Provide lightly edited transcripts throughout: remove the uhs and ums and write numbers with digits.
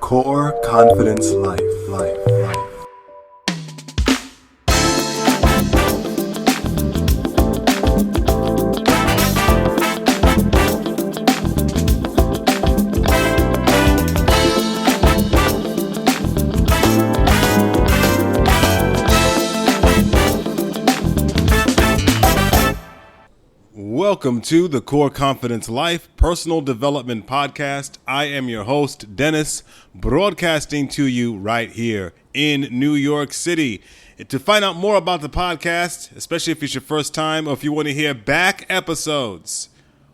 Core Confidence Life. Welcome to the Core Confidence Life Personal Development Podcast. I am your host, Dennis, broadcasting to you right here in New York City. To find out more about the podcast, especially if it's your first time or if you want to hear back episodes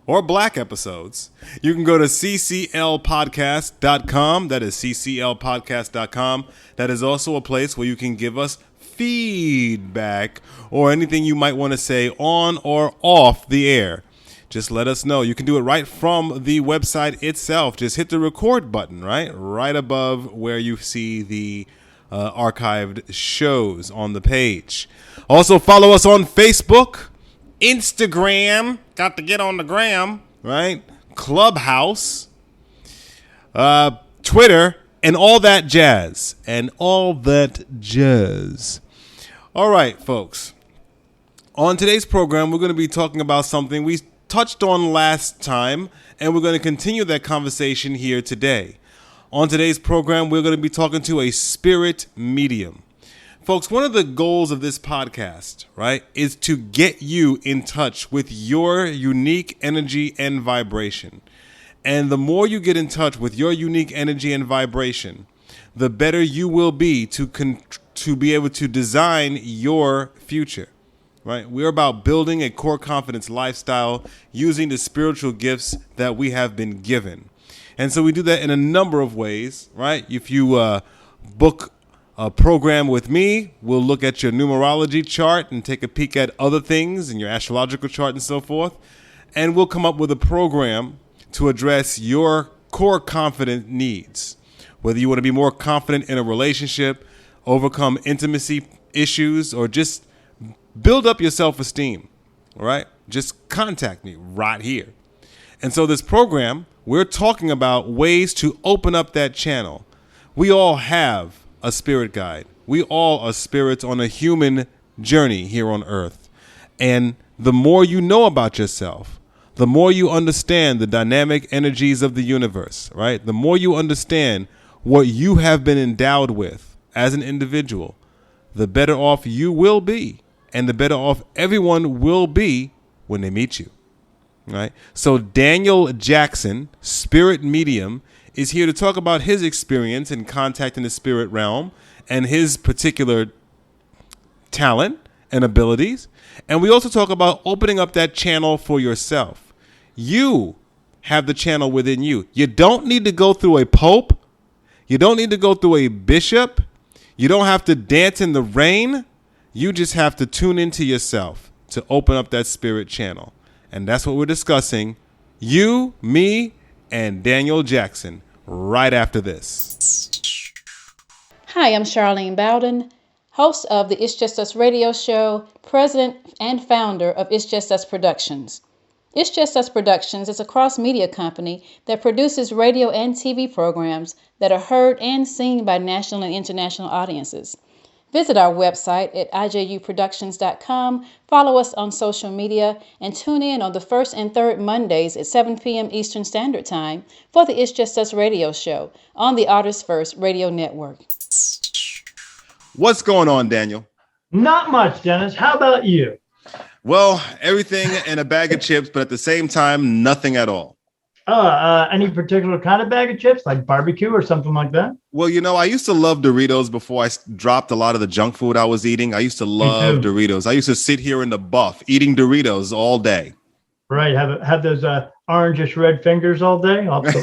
or black episodes, you can go to cclpodcast.com. That is cclpodcast.com. That is also a place where you can give us feedback or anything you might want to say on or off the air. Just let us know. You can do it right from the website itself. Just hit the record button, right above where you see the archived shows on the page. Also follow us on Facebook, Instagram, got to get on the gram, right? Clubhouse, Twitter, and all that jazz. All right, folks. On today's program, we're going to be talking about something we touched on last time, and we're going to continue that conversation here today. On today's program, we're going to be talking to a spirit medium. Folks, one of the goals of this podcast, right, is to get you in touch with your unique energy and vibration. And the more you get in touch with your unique energy and vibration, the better you will be to be able to design your future, right? We're about building a core confidence lifestyle using the spiritual gifts that we have been given. And so we do that in a number of ways, right? If you book a program with me, we'll look at your numerology chart and take a peek at other things in your astrological chart and so forth. And we'll come up with a program to address your core confident needs. Whether you want to be more confident in a relationship, overcome intimacy issues, or just build up your self-esteem, all right? Just contact me right here. And so this program, we're talking about ways to open up that channel. We all have a spirit guide. We all are spirits on a human journey here on earth. And the more you know about yourself, the more you understand the dynamic energies of the universe, right? The more you understand what you have been endowed with as an individual, the better off you will be, and the better off everyone will be when they meet you, right? So Daniel Jackson, spirit medium, is here to talk about his experience in contacting the spirit realm and his particular talent and abilities. And we also talk about opening up that channel for yourself. You have the channel within you. You don't need to go through a pope. You don't need to go through a bishop. You don't have to dance in the rain. You just have to tune into yourself to open up that spirit channel. And that's what we're discussing. You, me, and Daniel Jackson right after this. Hi, I'm Charlene Bowden, host of the It's Just Us radio show, president and founder of It's Just Us Productions. It's Just Us Productions is a cross-media company that produces radio and TV programs that are heard and seen by national and international audiences. Visit our website at ijuproductions.com, follow us on social media, and tune in on the first and third Mondays at 7 p.m. Eastern Standard Time for the It's Just Us radio show on the Artists First Radio Network. What's going on, Daniel? Not much, Dennis. How about you? Well, everything in a bag of chips, but at the same time, nothing at all. Any particular kind of bag of chips, like barbecue or something like that? Well, I used to love Doritos before I dropped a lot of the junk food I was eating. I used to love Doritos. I used to sit here in the buff eating Doritos all day. Right. Have those orangish red fingers all day. Awesome.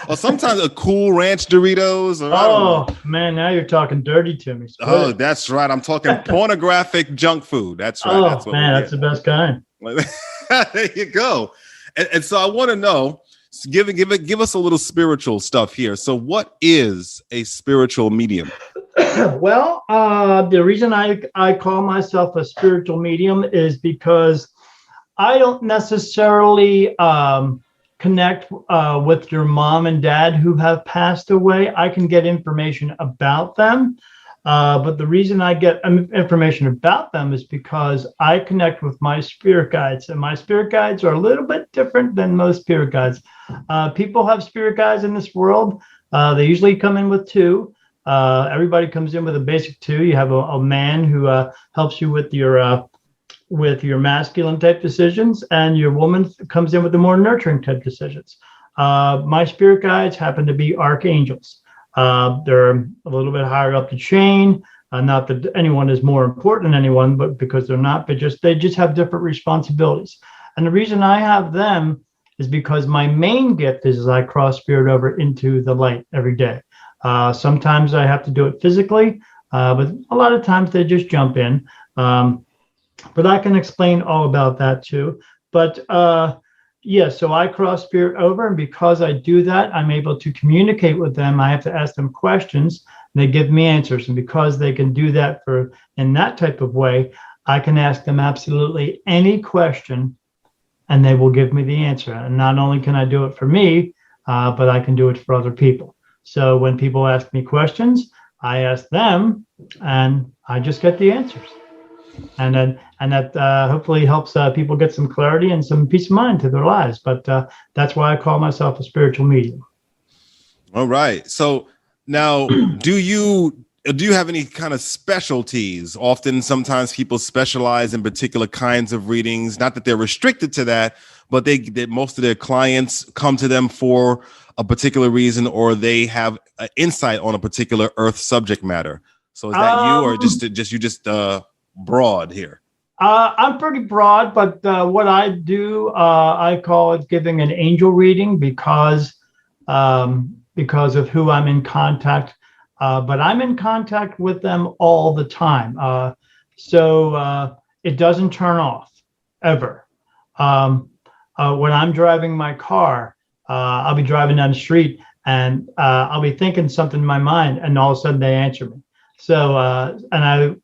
Or sometimes a Cool Ranch Doritos. Or man, now you're talking dirty to me. Oh, that's right. I'm talking pornographic junk food. That's right. Oh, that's that's the best kind. There you go. And so I want to know, give us a little spiritual stuff here. So what is a spiritual medium? Well, the reason I call myself a spiritual medium is because I don't necessarily connect with your mom and dad who have passed away. I can get information about them. But the reason I get information about them is because I connect with my spirit guides, and my spirit guides are a little bit different than most spirit guides. People have spirit guides in this world. They usually come in with two. Everybody comes in with a basic two. You have a man who helps you with your masculine type decisions, and your woman comes in with the more nurturing type decisions. My spirit guides happen to be archangels. They're a little bit higher up the chain. Not that anyone is more important than anyone, but because they're not, but they just have different responsibilities. And the reason I have them is because my main gift is I cross spirit over into the light every day. Sometimes I have to do it physically, but a lot of times they just jump in. But I can explain all about that too. But yeah, so I cross spirit over, and because I do that, I'm able to communicate with them. I have to ask them questions, and they give me answers. And because they can do that in that type of way, I can ask them absolutely any question, and they will give me the answer. And not only can I do it for me, but I can do it for other people. So when people ask me questions, I ask them, and I just get the answers. And that hopefully helps people get some clarity and some peace of mind to their lives. But that's why I call myself a spiritual medium. All right. So now, do you have any kind of specialties? Often, sometimes people specialize in particular kinds of readings. Not that they're restricted to that, but most of their clients come to them for a particular reason, or they have an insight on a particular earth subject matter. So is that you, or just broad here? I'm pretty broad, but what I do, I call it giving an angel reading because of who I'm in contact. But I'm in contact with them all the time. So it doesn't turn off ever. When I'm driving my car, I'll be driving down the street, and I'll be thinking something in my mind, and all of a sudden they answer me. So,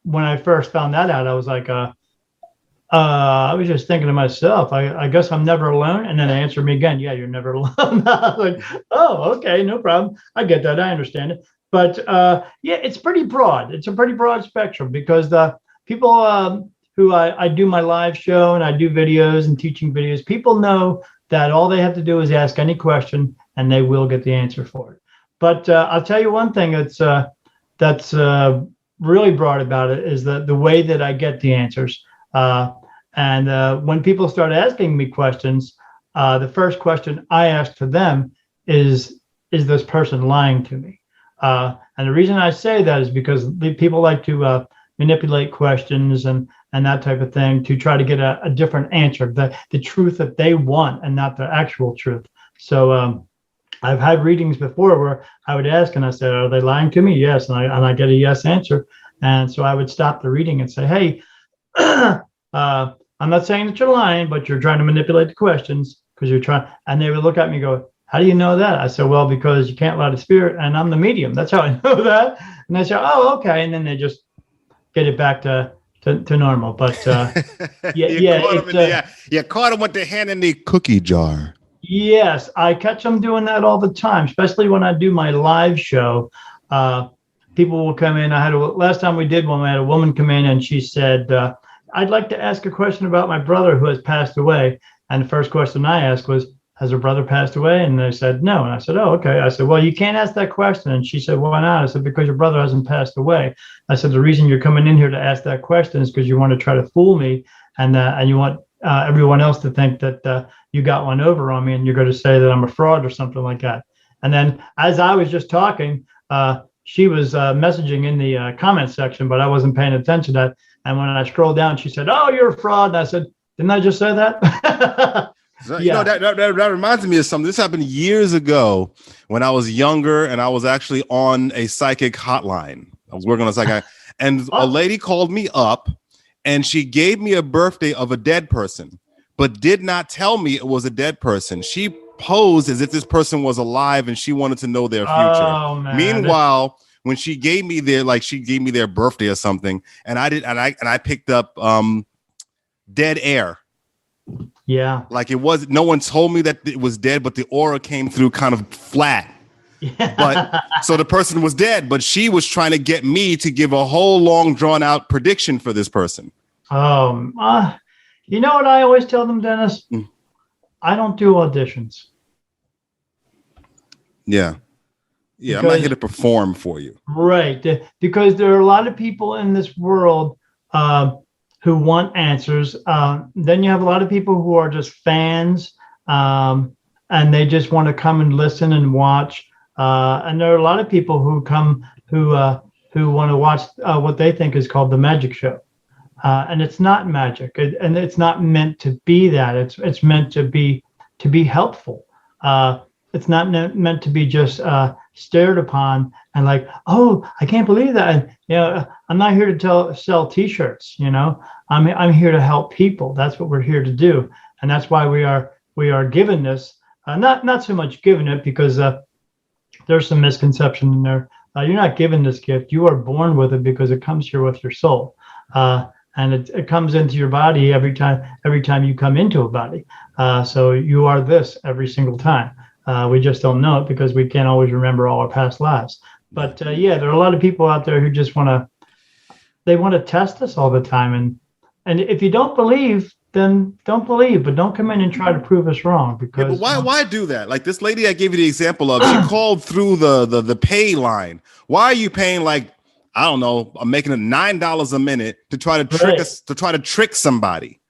when I first found that out, I was like, I was just thinking to myself, I guess I'm never alone. And then they answered me again, yeah, you're never alone. I was like, oh, okay, no problem. I get that. I understand it. But yeah, it's pretty broad. It's a pretty broad spectrum, because the people who I do my live show and I do videos and teaching videos, people know that all they have to do is ask any question and they will get the answer for it. But I'll tell you one thing that's really broad about it is the way that I get the answers. And when people start asking me questions, the first question I ask to them is this person lying to me? And the reason I say that is because people like to manipulate questions and that type of thing to try to get a different answer, the truth that they want and not the actual truth. So I've had readings before where I would ask and I said, are they lying to me? Yes. And I get a yes answer. And so I would stop the reading and say, hey, I'm not saying that you're lying, but you're trying to manipulate the questions because you're trying. And they would look at me and go, how do you know that? I said, well, because you can't lie to spirit and I'm the medium. That's how I know that. And they say, oh, okay. And then they just get it back to normal. But you caught them with their hand in the cookie jar. Yes, I catch them doing that all the time, especially when I do my live show. People will come in. Last time we did one, we had a woman come in and she said, I'd like to ask a question about my brother who has passed away. And the first question I asked was, has her brother passed away? And they said, no. And I said, oh, okay. I said, well, you can't ask that question. And she said, why not? I said, because your brother hasn't passed away. I said, the reason you're coming in here to ask that question is because you want to try to fool me. And you want everyone else to think that you got one over on me and you're going to say that I'm a fraud or something like that. And then as I was just talking, she was messaging in the comment section, but I wasn't paying attention to that. And when I scrolled down, she said, oh, you're a fraud. And I said, didn't I just say that? So, yeah. You know, that reminds me of something. This happened years ago when I was younger and I was actually on a psychic hotline. I was working on a psychic and a lady called me up and she gave me a birthday of a dead person, but did not tell me it was a dead person. She posed as if this person was alive and she wanted to know their future. Oh, man. Meanwhile, when she gave me their birthday or something, and I picked up dead air. Yeah. Like no one told me that it was dead, but the aura came through kind of flat. Yeah. But so the person was dead, but she was trying to get me to give a whole long drawn out prediction for this person. You know what I always tell them, Dennis? Mm. I don't do auditions. Yeah. Yeah. I'm not here to perform for you. Right. Because there are a lot of people in this world who want answers. Then you have a lot of people who are just fans and they just want to come and listen and watch. And there are a lot of people who come who want to watch what they think is called the magic show. And it's not magic, and it's not meant to be that. It's meant to be helpful. It's not meant to be just stared upon and like, oh, I can't believe that. And, I'm not here to sell T-shirts. I'm here to help people. That's what we're here to do, and that's why we are given this. Not so much given it because there's some misconception in there. You're not given this gift. You are born with it because it comes here with your soul. And it comes into your body every time you come into a body. So you are this every single time. We just don't know it because we can't always remember all our past lives. But there are a lot of people out there who just want to test us all the time. And if you don't believe, then don't believe, but don't come in and try to prove us wrong. Because why do that? Like this lady I gave you the example of, she called through the pay line. Why are you paying I don't know, I'm making it $9 a minute to try to trick us, to try to trick somebody?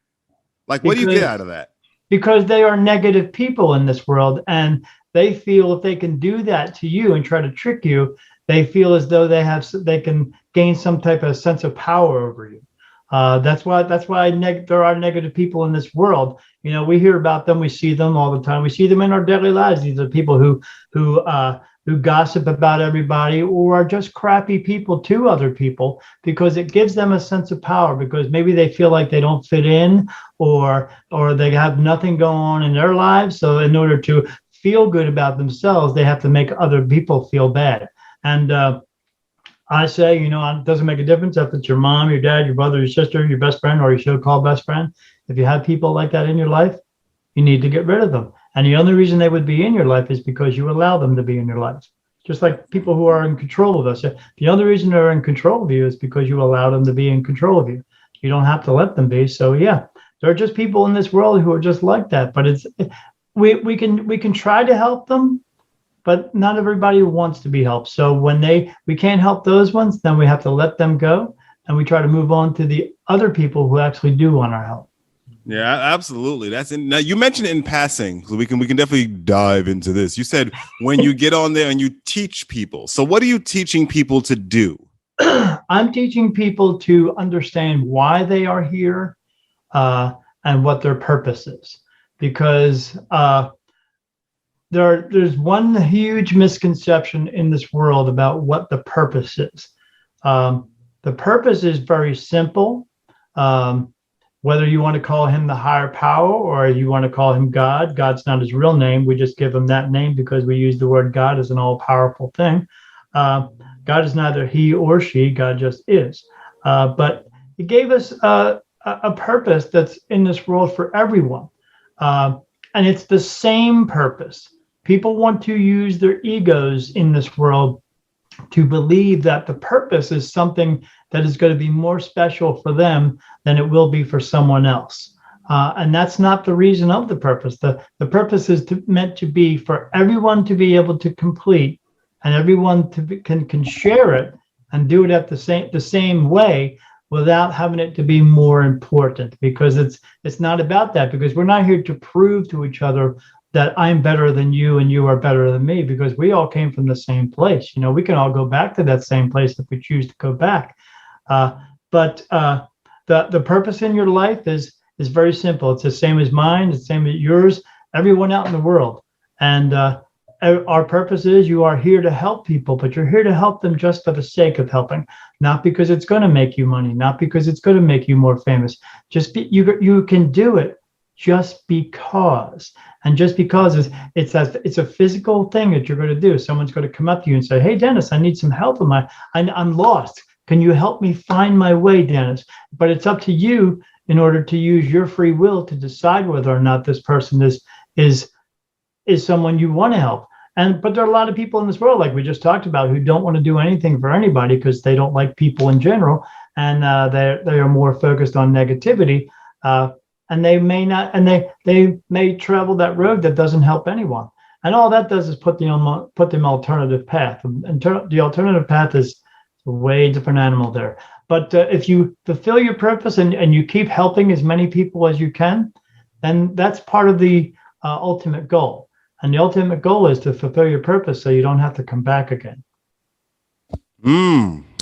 Like, what do you get out of that? Because they are negative people in this world, and they feel if they can do that to you and try to trick you, they feel as though they can gain some type of sense of power over you. That's why there are negative people in this world. We hear about them, we see them all the time. We see them in our daily lives. These are people who gossip about everybody or are just crappy people to other people because it gives them a sense of power, because maybe they feel like they don't fit in or they have nothing going on in their lives. So in order to feel good about themselves, they have to make other people feel bad. And I say, it doesn't make a difference if it's your mom, your dad, your brother, your sister, your best friend, or your so-called best friend. If you have people like that in your life, you need to get rid of them. And the only reason they would be in your life is because you allow them to be in your life. Just like people who are in control of us. The only reason they're in control of you is because you allow them to be in control of you. You don't have to let them be. So there are just people in this world who are just like that. But we can try to help them, but not everybody wants to be helped. So when we can't help those ones, then we have to let them go, and we try to move on to the other people who actually do want our help. Yeah, absolutely. Now you mentioned it in passing, so we can definitely dive into this. You said when you get on there and you teach people. So what are you teaching people to do? I'm teaching people to understand why they are here and what their purpose is, because there's one huge misconception in this world about what the purpose is. The purpose is very simple. Whether you want to call him the higher power or you want to call him God, God's not his real name. We just give him that name because we use the word God as an all-powerful thing. God is neither he or she. God just is. But he gave us a purpose that's in this world for everyone. And it's the same purpose. People want to use their egos in this world to believe that the purpose is something that is going to be more special for them than it will be for someone else. And that's not the reason of the purpose. The purpose is meant to be for everyone to be able to complete, and everyone can share it and do it at the same way without having it to be more important, because it's not about that, because we're not here to prove to each other that I'm better than you and you are better than me, because we all came from the same place. We can all go back to that same place if we choose to go back. But the purpose in your life is very simple. It's the same as mine. It's the same as yours, everyone out in the world. And our purpose is you are here to help people, but you're here to help them just for the sake of helping, not because it's going to make you money, not because it's going to make you more famous. You can do it just because. And just because it's a physical thing that you're going to do. Someone's going to come up to you and say, "Hey, Dennis, I need some help. I'm lost. Can you help me find my way, Dennis?" But it's up to you in order to use your free will to decide whether or not this person is someone you want to help. But there are a lot of people in this world, like we just talked about, who don't want to do anything for anybody because they don't like people in general, and they are more focused on negativity. And they may not, and they may travel that road that doesn't help anyone. And all that does is put them alternative path. And the alternative path is a way different animal there. But if you fulfill your purpose and you keep helping as many people as you can, then that's part of the ultimate goal. And the ultimate goal is to fulfill your purpose so you don't have to come back again.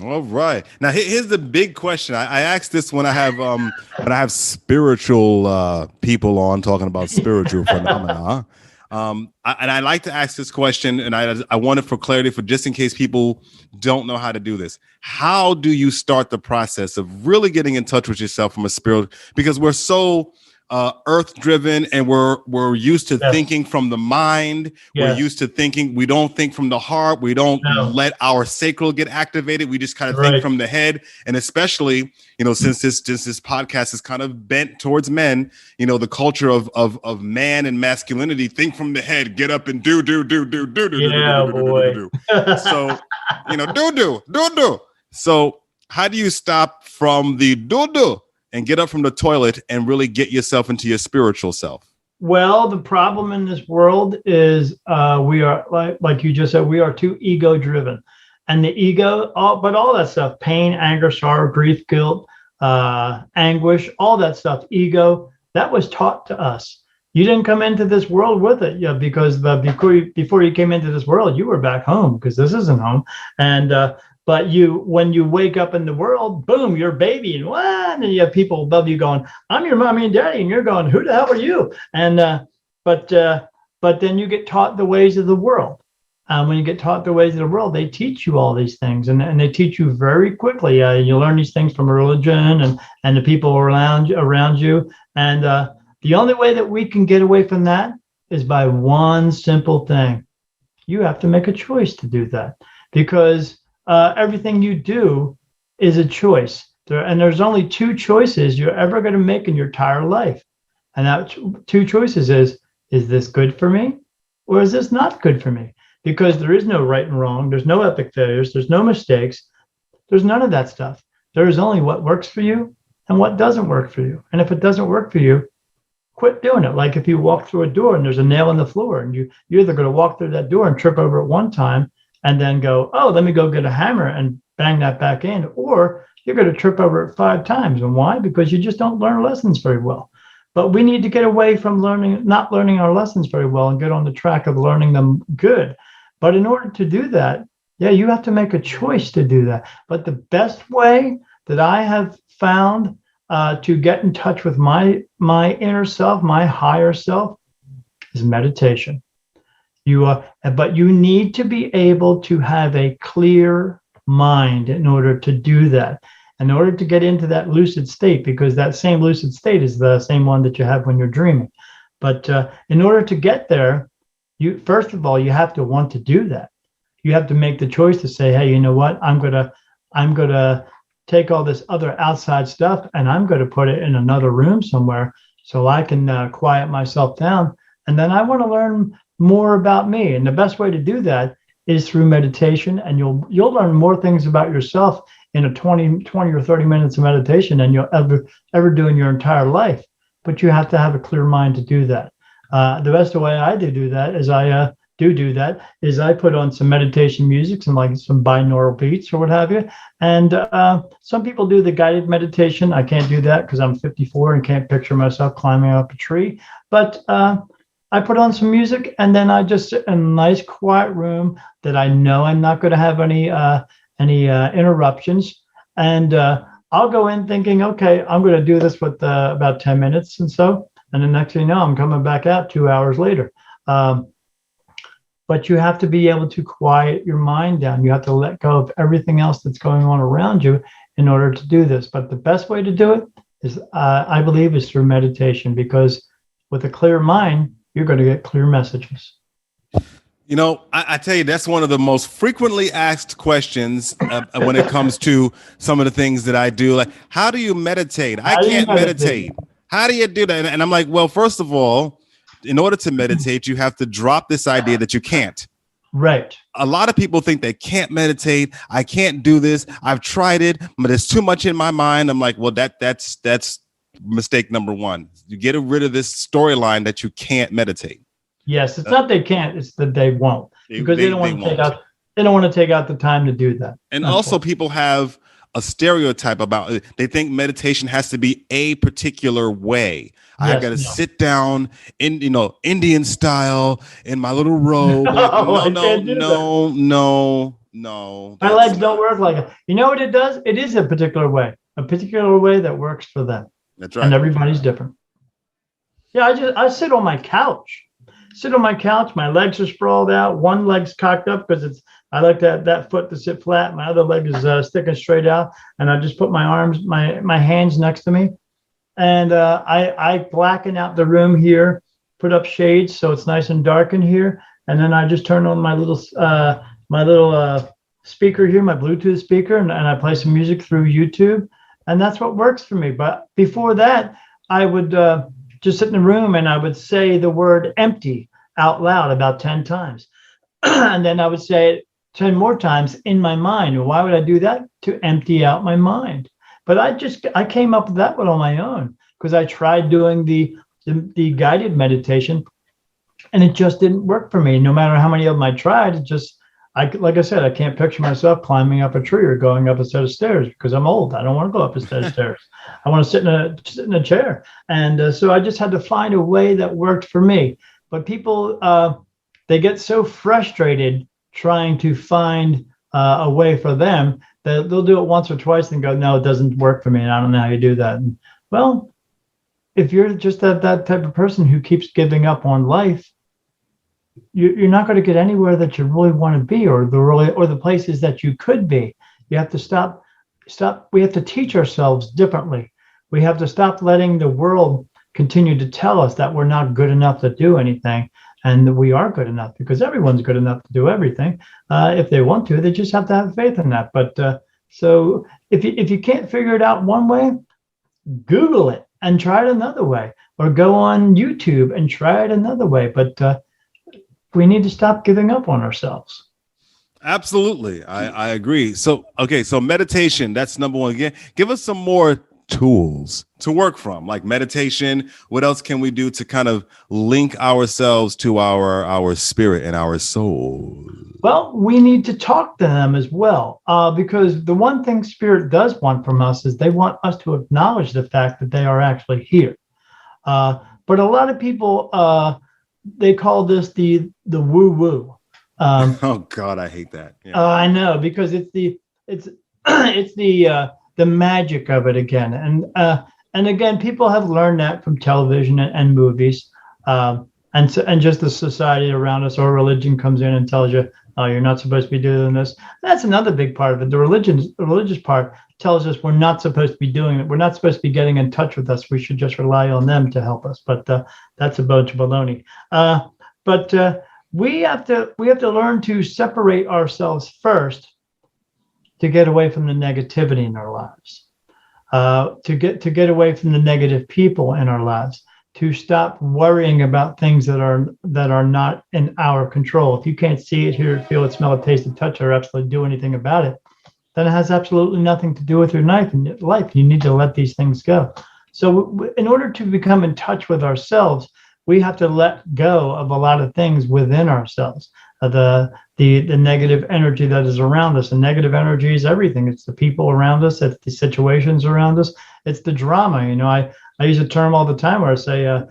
All right. Now here's the big question. I asked this when I have spiritual people on talking about spiritual phenomena. And I like to ask this question, and I want it for clarity, for just in case people don't know how to do this. How do you start the process of really getting in touch with yourself from a spirit? Because we're so earth driven, and we're used to thinking from the mind. We're used to thinking. We don't think from the heart. We don't let our sacral get activated. We just kind of think from the head. And especially, since this podcast is kind of bent towards men, the culture of man and masculinity, think from the head, get up and do. Yeah, boy. So, do. So how do you stop from the do and get up from the toilet and really get yourself into your spiritual self? Well, the problem in this world is we are, like you just said, we are too ego driven. And the ego, all that stuff, pain, anger, sorrow, grief, guilt, anguish, all that stuff, ego, that was taught to us. You didn't come into this world with it, because before you came into this world, you were back home, because this isn't home. And but when you wake up in the world, boom, you're a baby, and then you have people above you going, "I'm your mommy and daddy," and you're going, "Who the hell are you?" And but then you get taught the ways of the world. When you get taught the ways of the world, they teach you all these things, and they teach you very quickly. You learn these things from religion and the people around you. And the only way that we can get away from that is by one simple thing: you have to make a choice to do that, because everything you do is a choice. There's only two choices you're ever going to make in your entire life. And that two choices is this good for me, or is this not good for me? Because there is no right and wrong. There's no epic failures. There's no mistakes. There's none of that stuff. There is only what works for you and what doesn't work for you. And if it doesn't work for you, quit doing it. Like if you walk through a door and there's a nail in the floor, and you're either going to walk through that door and trip over it one time, and then go, oh, let me go get a hammer and bang that back in, or you're going to trip over it 5 times. And why? Because you just don't learn lessons very well. But we need to get away from not learning our lessons very well, and get on the track of learning them good. But in order to do that, you have to make a choice to do that. But the best way that I have found to get in touch with my inner self, my higher self, is meditation. But you need to be able to have a clear mind in order to do that, in order to get into that lucid state, because that same lucid state is the same one that you have when you're dreaming. But in order to get there, first of all, you have to want to do that. You have to make the choice to say, hey, you know what? I'm gonna take all this other outside stuff, and I'm going to put it in another room somewhere so I can quiet myself down. And then I want to learn more about me. And the best way to do that is through meditation. And you'll learn more things about yourself in a 20 or 30 minutes of meditation than you'll ever do in your entire life. But you have to have a clear mind to do that. The best way I do that is I put on some meditation music, some binaural beats or what have you. And some people do the guided meditation. I can't do that because I'm 54 and can't picture myself climbing up a tree. But I put on some music, and then I just sit in a nice quiet room that I know I'm not going to have any interruptions. And I'll go in thinking, okay, I'm going to do this with about 10 minutes and so. And the next thing you know, I'm coming back out 2 hours later. But you have to be able to quiet your mind down. You have to let go of everything else that's going on around you in order to do this. But the best way to do it is, I believe, is through meditation, because with a clear mind, you're going to get clear messages. You know, I tell you, that's one of the most frequently asked questions when it comes to some of the things that I do. Like, how do you meditate? I How do you can't meditate? meditate. How do you do that? And I'm like, well, first of all, in order to meditate, you have to drop this idea that you can't. Right. A lot of people think they can't meditate. I can't do this. I've tried it, but there's too much in my mind. I'm like, well, that's mistake number one. You get rid of this storyline that you can't meditate. Yes, it's not they can't, it's that they won't. Because they don't want to take out they don't want to take out the time to do that. And also people have a stereotype about it. They think meditation has to be a particular way. Yes, I got to sit down in, Indian style in my little robe. No. My legs don't work like it. You know what it does? It is a particular way that works for them. That's right. And everybody's different. Yeah, I sit on my couch. My legs are sprawled out. One leg's cocked up because I like that foot to sit flat. My other leg is sticking straight out. And I just put my hands next to me. And I blacken out the room here, put up shades so it's nice and dark in here. And then I just turn on my little speaker here, my Bluetooth speaker, and I play some music through YouTube. And that's what works for me. But before that, I would just sit in the room and I would say the word empty out loud about 10 times. And then I would say it 10 more times in my mind. And why would I do that? To empty out my mind. But I came up with that one on my own because I tried doing the guided meditation and it just didn't work for me. No matter how many of them I tried, like I said, I can't picture myself climbing up a tree or going up a set of stairs because I'm old. I don't want to go up a set of stairs. I want to sit in a chair. And so I just had to find a way that worked for me. But people, they get so frustrated trying to find a way for them that they'll do it once or twice and go, no, it doesn't work for me. And I don't know how you do that. And, well, if you're just that type of person who keeps giving up on life, you're not going to get anywhere that you really want to be or the places that you could be. You have to stop. We have to teach ourselves differently. We have to stop letting the world continue to tell us that we're not good enough to do anything and that we are good enough because everyone's good enough to do everything. If they want to, they just have to have faith in that. But so if you can't figure it out one way, Google it and try it another way, or go on YouTube and try it another way. But we need to stop giving up on ourselves. Absolutely. I agree. So meditation, that's number one. Again, give us some more tools to work from, like meditation. What else can we do to kind of link ourselves to our spirit and our soul? Well, we need to talk to them as well, because the one thing spirit does want from us is they want us to acknowledge the fact that they are actually here. But a lot of people, they call this the woo-woo. Oh God, I hate that. Yeah. I know, because it's the magic of it again, and again, people have learned that from television and movies, and just the society around us, or religion comes in and tells you, oh, you're not supposed to be doing this. That's another big part of it. The religious part tells us we're not supposed to be doing it. We're not supposed to be getting in touch with us. We should just rely on them to help us. But that's a bunch of baloney. But we have to learn to separate ourselves first to get away from the negativity in our lives, to get away from the negative people in our lives, to stop worrying about things that are not in our control. If you can't see it, hear it, feel it, smell it, taste it, touch it, or absolutely do anything about it, then it has absolutely nothing to do with your life. You need to let these things go. So in order to become in touch with ourselves, we have to let go of a lot of things within ourselves. The negative energy that is around us. And negative energy is everything. It's the people around us. It's the situations around us. It's the drama. I use a term all the time where I say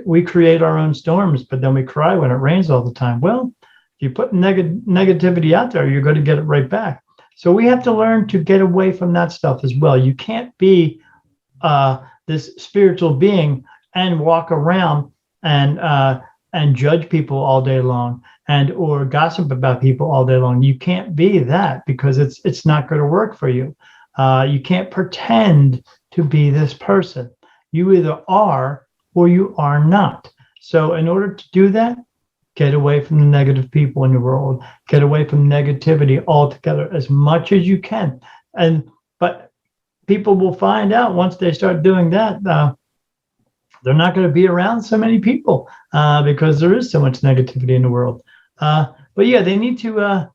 we create our own storms, but then we cry when it rains all the time. Well, if you put negativity out there, you're going to get it right back. So we have to learn to get away from that stuff as well. You can't be this spiritual being and walk around and judge people all day long or gossip about people all day long. You can't be that because it's not going to work for you. You can't pretend to be this person. You either are or you are not. So in order to do that, Get away from the negative people in your world. Get away from negativity altogether as much as you can. But people will find out once they start doing that, they're not going to be around so many people because there is so much negativity in the world. But yeah, they need to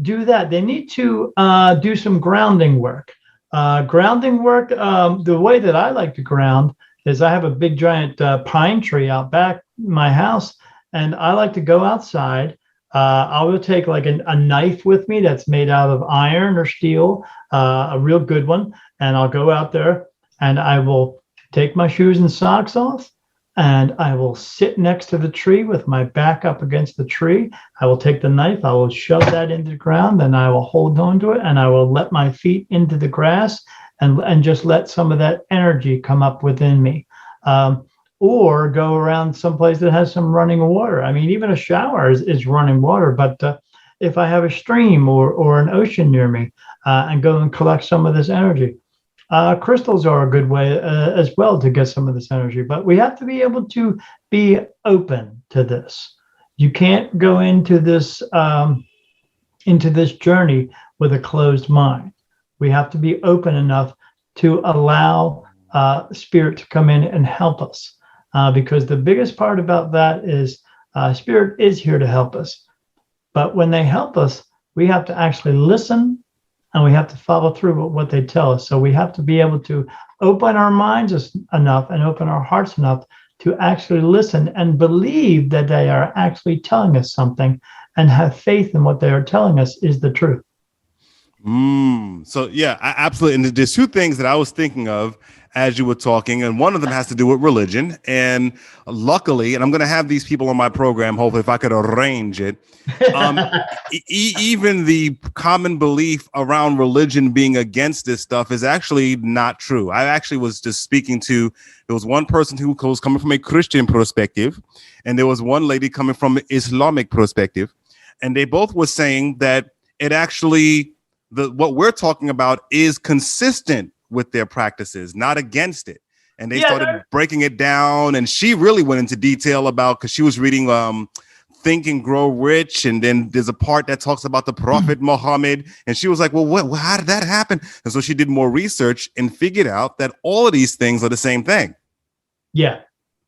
do that. They need to do some grounding work. The way that I like to ground is I have a big giant pine tree out back my house, and I like to go outside. I will take like a knife with me that's made out of iron or steel, a real good one, and I'll go out there and I will take my shoes and socks off, and I will sit next to the tree with my back up against the tree. I will take the knife, I will shove that into the ground, and I will hold on to it, and I will let my feet into the grass and just let some of that energy come up within me. Or go around someplace that has some running water. I mean, even a shower is running water, but if I have a stream or an ocean near me, and go and collect some of this energy. Crystals are a good way as well to get some of this energy, but we have to be able to be open to this. You can't go into this journey with a closed mind. We have to be open enough to allow spirit to come in and help us, because the biggest part about that is spirit is here to help us. But when they help us, we have to actually listen, and we have to follow through with what they tell us. So we have to be able to open our minds enough and open our hearts enough to actually listen and believe that they are actually telling us something, and have faith in what they are telling us is the truth. So yeah, absolutely. And there's two things that I was thinking of as you were talking, and one of them has to do with religion. And luckily, and I'm going to have these people on my program, hopefully, if I could arrange it. Even the common belief around religion being against this stuff is actually not true. I actually was just speaking to, there was one person who was coming from a Christian perspective, and there was one lady coming from an Islamic perspective. And they both were saying that it actually, what we're talking about is consistent with their practices, not against it. And they started breaking it down. And she really went into detail about, because she was reading Think and Grow Rich. And then there's a part that talks about the Prophet Muhammad. And she was like, well, how did that happen? And so she did more research and figured out that all of these things are the same thing. Yeah.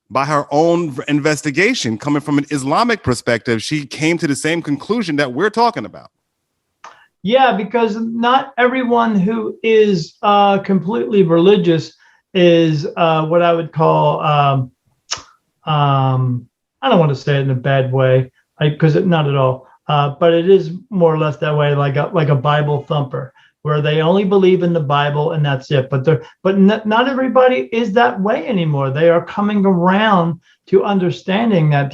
By her own investigation, coming from an Islamic perspective, she came to the same conclusion that we're talking about. Yeah, because not everyone who is completely religious is what I would call, I don't want to say it in a bad way, because not at all, but it is more or less that way, like a Bible thumper, where they only believe in the Bible and that's it. But not everybody is that way anymore. They are coming around to understanding that,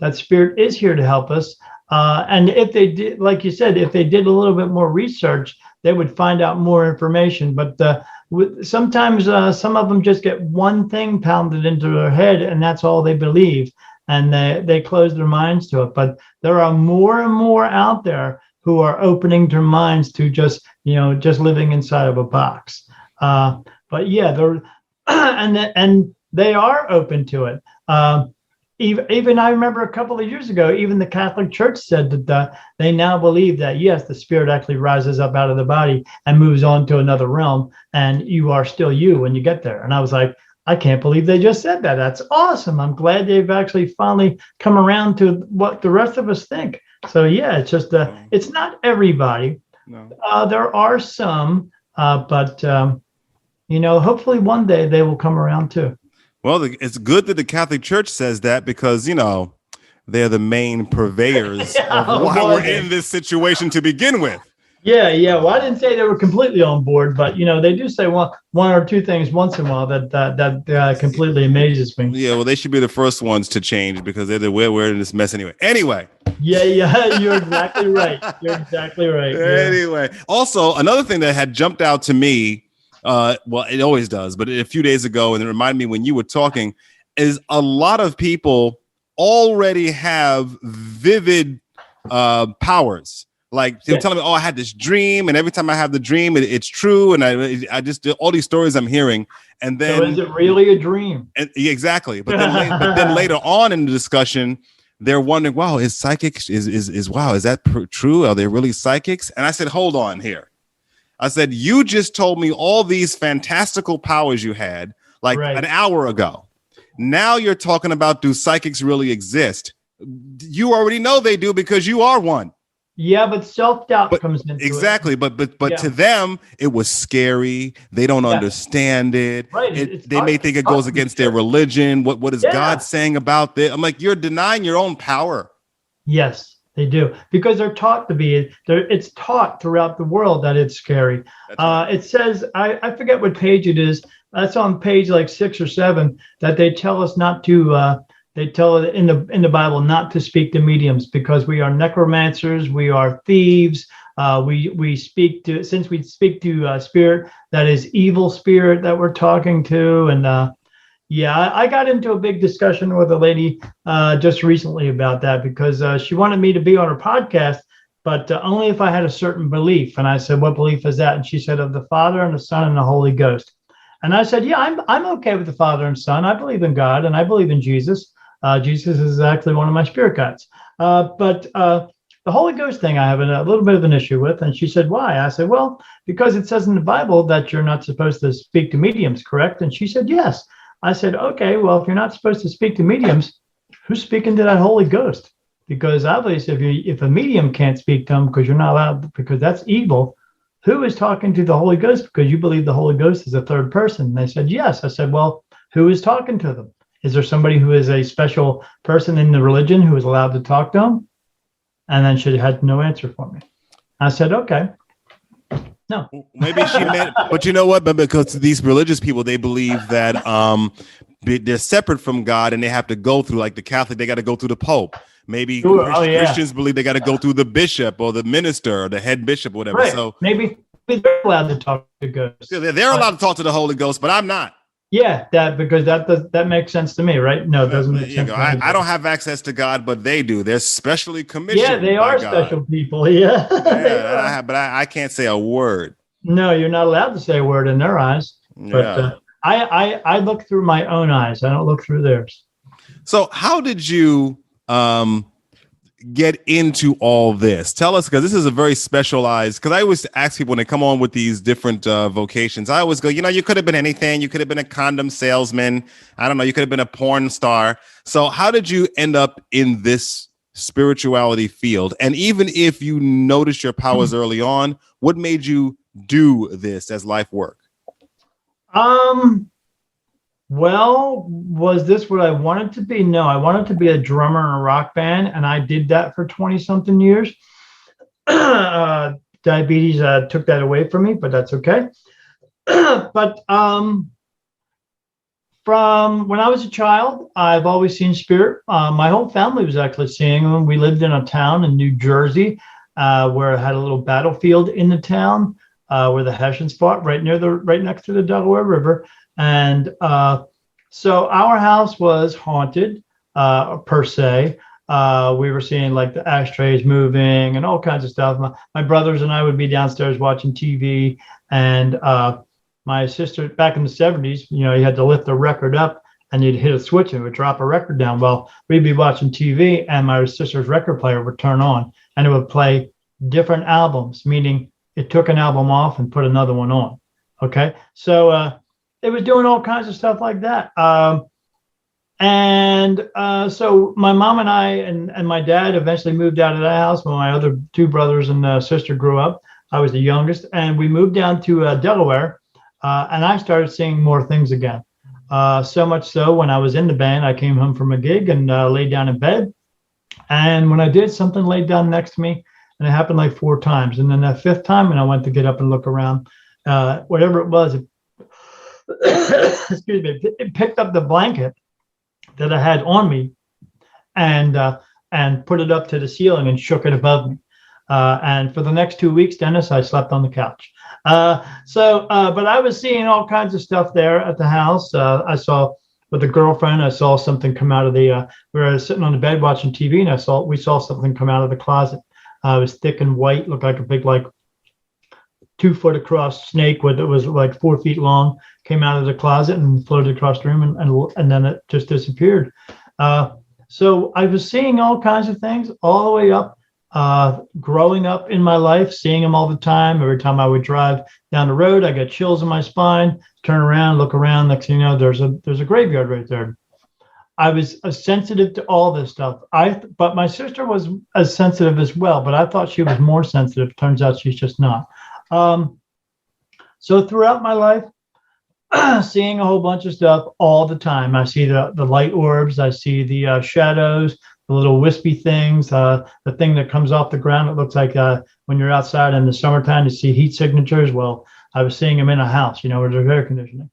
that spirit is here to help us. And if they did, like you said, if they did a little bit more research, they would find out more information. But sometimes some of them just get one thing pounded into their head, and that's all they believe, and they close their minds to it. But there are more and more out there who are opening their minds to just living inside of a box. But yeah, they're and they are open to it. Even I remember a couple of years ago, even the Catholic Church said that they now believe that, yes, the spirit actually rises up out of the body and moves on to another realm, and you are still you when you get there. And I was like, I can't believe they just said that. That's awesome. I'm glad they've actually finally come around to what the rest of us think. So yeah, it's just it's not everybody. No. There are some, but hopefully one day they will come around too. Well, it's good that the Catholic Church says that, because, they're the main purveyors of why we're in this situation to begin with. Yeah. Well, I didn't say they were completely on board, but, they do say one or two things once in a while that completely amazes me. Yeah, well, they should be the first ones to change, because we're in this mess anyway. Anyway. Yeah, you're exactly right. Anyway, also, another thing that had jumped out to me, well, it always does, but a few days ago, and it reminded me when you were talking, is a lot of people already have vivid powers. Like they're telling me, oh, I had this dream, and every time I have the dream, it's true. And I just all these stories I'm hearing, and then so is it really a dream? Exactly. But then later on in the discussion, they're wondering, wow, is psychic is wow, is that true? Are they really psychics? And I said, hold on here. I said, you just told me all these fantastical powers you had like an hour ago. Now you're talking about, do psychics really exist? You already know they do because you are one. Yeah, but self-doubt comes into exactly. it. But to them, it was scary. They don't understand it. Right. They may think it goes against their religion. What is God saying about this? I'm like, you're denying your own power. Yes, they do, because they're taught to be. It's taught throughout the world that it's scary. Right. It says, I forget what page it is. That's on page like 6 or 7 that they tell us not to. They tell it in the Bible not to speak to mediums because we are necromancers, we are thieves. We speak to spirit that is evil spirit that we're talking to. And I got into a big discussion with a lady just recently about that because she wanted me to be on her podcast, but only if I had a certain belief. And I said, what belief is that? And she said, of the Father and the Son and the Holy Ghost. And I said, yeah, I'm okay with the Father and Son. I believe in God and I believe in Jesus. Jesus is actually one of my spirit guides. But the Holy Ghost thing I have a little bit of an issue with. And she said, why? I said, well, because it says in the Bible that you're not supposed to speak to mediums, correct? And she said, yes. I said, okay, well, if you're not supposed to speak to mediums, who's speaking to that Holy Ghost? Because obviously if a medium can't speak to them because you're not allowed, because that's evil, who is talking to the Holy Ghost? Because you believe the Holy Ghost is a third person. And they said, yes. I said, well, who is talking to them? Is there somebody who is a special person in the religion who is allowed to talk to them? And then she had no answer for me. I said, okay. No. Maybe she meant, but you know what? But because these religious people, they believe that they're separate from God and they have to go through, like the Catholic, they got to go through the Pope. Maybe Christians believe they got to go through the bishop or the minister or the head bishop or whatever. Right. So maybe they're allowed to talk to ghosts. Yeah, they're allowed to talk to the Holy Ghost, but I'm not. Yeah, because that makes sense to me, right? No, it doesn't make sense. I don't have access to God, but they do. They're specially commissioned. Yeah, they are special people. Yeah, but I can't say a word. No, you're not allowed to say a word in their eyes. But I look through my own eyes. I don't look through theirs. So, how did you get into all this? Tell us, because this is a very specialized, because I always ask people when they come on with these different vocations, I always go, you could have been anything. You could have been a condom salesman. I don't know. You could have been a porn star. So how did you end up in this spirituality field? And even if you noticed your powers early on, what made you do this as life work? Well, was this what I wanted to be? No, I wanted to be a drummer in a rock band, and I did that for 20-something years. Diabetes took that away from me, but that's okay. But from when I was a child, I've always seen spirit. My whole family was actually seeing them. We lived in a town in New Jersey where it had a little battlefield in the town where the Hessians fought right next to the Delaware River. And so our house was haunted, per se. We were seeing like the ashtrays moving and all kinds of stuff. My brothers and I would be downstairs watching TV. And my sister, back in the 70s, you had to lift the record up and you'd hit a switch and it would drop a record down. Well, we'd be watching TV and my sister's record player would turn on and it would play different albums, meaning it took an album off and put another one on. Okay. So, it was doing all kinds of stuff like that. So my mom and I and my dad eventually moved out of that house when my other two brothers and sister grew up. I was the youngest, and we moved down to Delaware, and I started seeing more things again. So much so, when I was in the band, I came home from a gig and laid down in bed. And when I did, something laid down next to me, and it happened like 4 times. And then that 5th time, when I went to get up and look around, whatever it was, excuse me, it picked up the blanket that I had on me and put it up to the ceiling and shook it above me. And for the next 2 weeks, Dennis, I slept on the couch. But I was seeing all kinds of stuff there at the house. I saw with a girlfriend, I saw something come out of we were sitting on the bed watching TV, and we saw something come out of the closet. It was thick and white, looked like a big, 2-foot across snake it was like 4 feet long, came out of the closet and floated across the room and then it just disappeared. So I was seeing all kinds of things all the way up, growing up in my life, seeing them all the time. Every time I would drive down the road, I get chills in my spine, turn around, look around. Next thing you know, there's a graveyard right there. I was sensitive to all this stuff. But my sister was as sensitive as well, but I thought she was more sensitive. Turns out she's just not. So throughout my life, seeing a whole bunch of stuff all the time. I see the light orbs. I see the shadows, the little wispy things, the thing that comes off the ground. It looks like when you're outside in the summertime, you see heat signatures. Well, I was seeing them in a house, where there's air conditioning.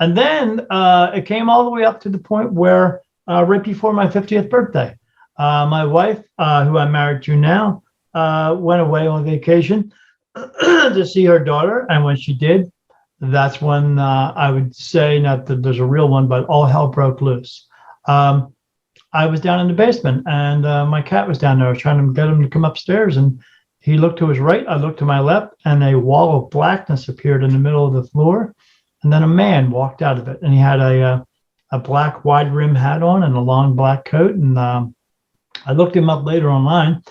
And then it came all the way up to the point where right before my 50th birthday, my wife, who I'm married to now, went away on vacation to see her daughter. And when she did, that's when I would say, not that there's a real one, but all hell broke loose. I was down in the basement and my cat was down there. I was trying to get him to come upstairs, and he looked to his right. I looked to my left, and a wall of blackness appeared in the middle of the floor. And then a man walked out of it, and he had a black wide rim hat on and a long black coat. And I looked him up later online,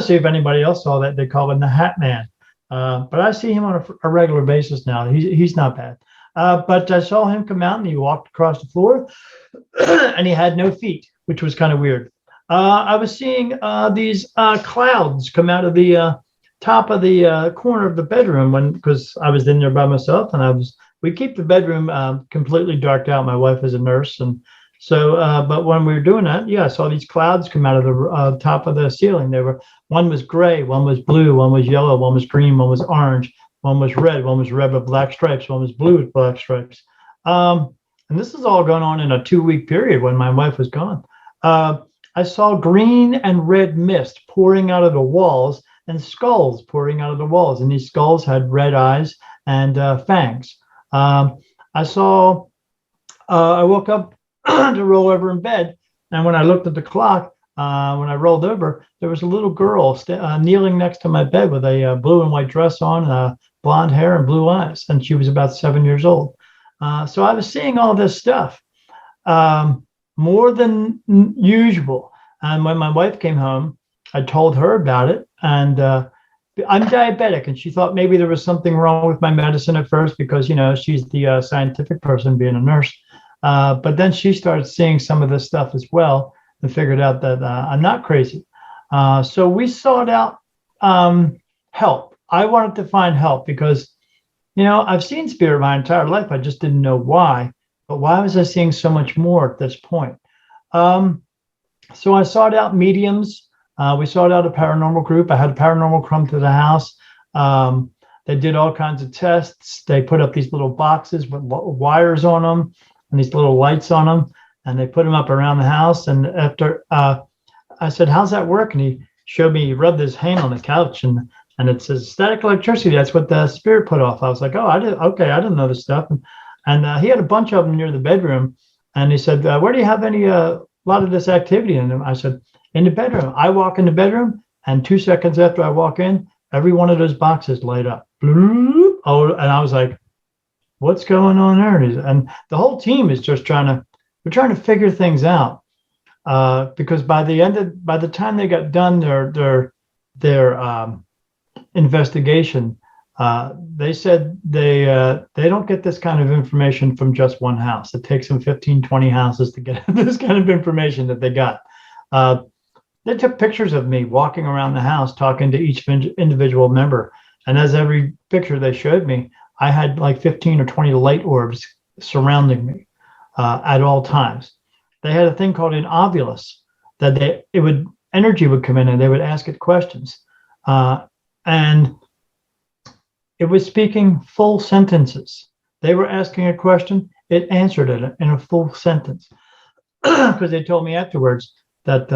see if anybody else saw that. They call him the Hat Man. But I see him on a regular basis now. He's not bad. But I saw him come out, and he walked across the floor, and he had no feet, which was kind of weird. I was seeing these clouds come out of the top of the corner of the bedroom because I was in there by myself, and we keep the bedroom completely darked out. My wife is a nurse, and so but when we were doing that, I saw these clouds come out of the top of the ceiling. One was gray, one was blue, one was yellow, one was green, one was orange, one was red with black stripes, one was blue with black stripes. And this is all going on in a 2-week period when my wife was gone. I saw green and red mist pouring out of the walls and skulls pouring out of the walls. And these skulls had red eyes and fangs. I woke up to roll over in bed. And when I looked at the clock, when I rolled over, there was a little girl kneeling next to my bed with a blue and white dress on, blonde hair and blue eyes. And she was about 7 years old. So I was seeing all this stuff more than usual. And when my wife came home, I told her about it. And I'm diabetic, and she thought maybe there was something wrong with my medicine at first because, she's the scientific person being a nurse. But then she started seeing some of this stuff as well and figured out that I'm not crazy. So we sought out help. I wanted to find help because, I've seen spirit my entire life. I just didn't know why. But why was I seeing so much more at this point? So I sought out mediums. We sought out a paranormal group. I had a paranormal come to the house. They did all kinds of tests. They put up these little boxes with wires on them and these little lights on them, and they put them up around the house. And after I said, "How's that work?" And he showed me. He rubbed his hand on the couch, and it says static electricity. That's what the spirit put off. I was like, "Oh, I didn't know this stuff." And he had a bunch of them near the bedroom, and he said, "Where do you have any a lot of this activity in them?" I said, "In the bedroom." I walk in the bedroom, and 2 seconds after I walk in, every one of those boxes light up. Oh, and I was like, "What's going on there?" And the whole team is just trying to figure things out because by the time they got done their investigation, they said they don't get this kind of information from just one house. It takes them 15, 20 houses to get this kind of information that they got. They took pictures of me walking around the house talking to each individual member. And as every picture they showed me, I had like 15 or 20 light orbs surrounding me at all times. They had a thing called an ovulus that energy would come in and they would ask it questions. And it was speaking full sentences. They were asking a question, it answered it in a full sentence. Because they told me afterwards that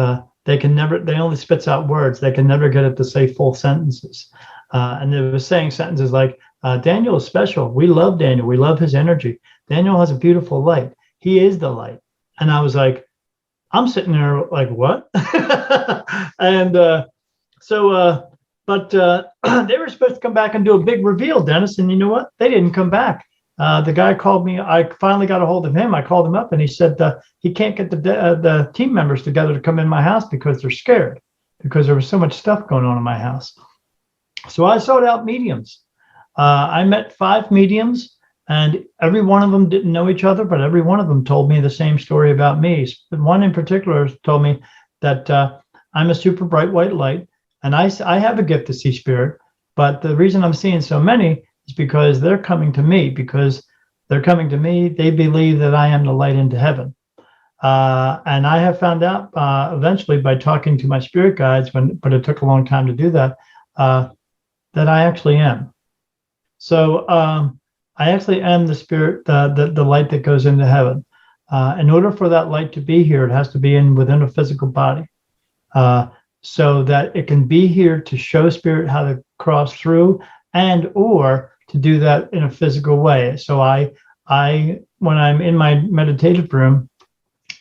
they only spits out words. They can never get it to say full sentences. And they were saying sentences like, Daniel is special. We love Daniel. We love his energy. Daniel has a beautiful light. He is the light. And I was like, I'm sitting there like, what? And but they were supposed to come back and do a big reveal, Dennis. And you know what? They didn't come back. the guy called me. I finally got a hold of him. I called him up, and he said he can't get the team members together to come in my house because they're scared, because there was so much stuff going on in my house. So I sought out mediums. I met 5 mediums, and every one of them didn't know each other, but every one of them told me the same story about me. One in particular told me that I'm a super bright white light, and I have a gift to see spirit. But the reason I'm seeing so many is because they're coming to me. They believe that I am the light into heaven. And I have found out eventually by talking to my spirit guides, but it took a long time to do that, that I actually am. So I actually am the spirit, the light that goes into heaven. In order for that light to be here, it has to be within a physical body. So that it can be here to show spirit how to cross through, and or to do that in a physical way. So I when I'm in my meditative room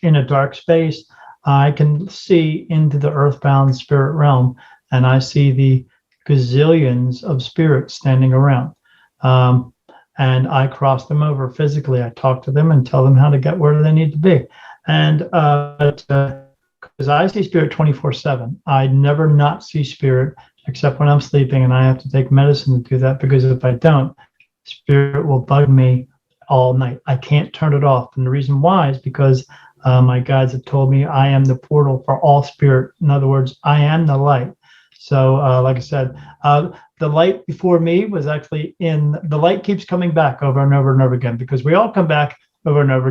in a dark space, I can see into the earthbound spirit realm, and I see the gazillions of spirits standing around. And I cross them over physically. I talk to them and tell them how to get where they need to be. And because I see spirit 24/7. I never not see spirit except when I'm sleeping, and I have to take medicine to do that, because if I don't, spirit will bug me all night. I can't turn it off. And the reason why is because my guides have told me I am the portal for all spirit. In other words, I am the light. So like I said, the light before me was actually the light keeps coming back over and over and over again, because we all come back over and over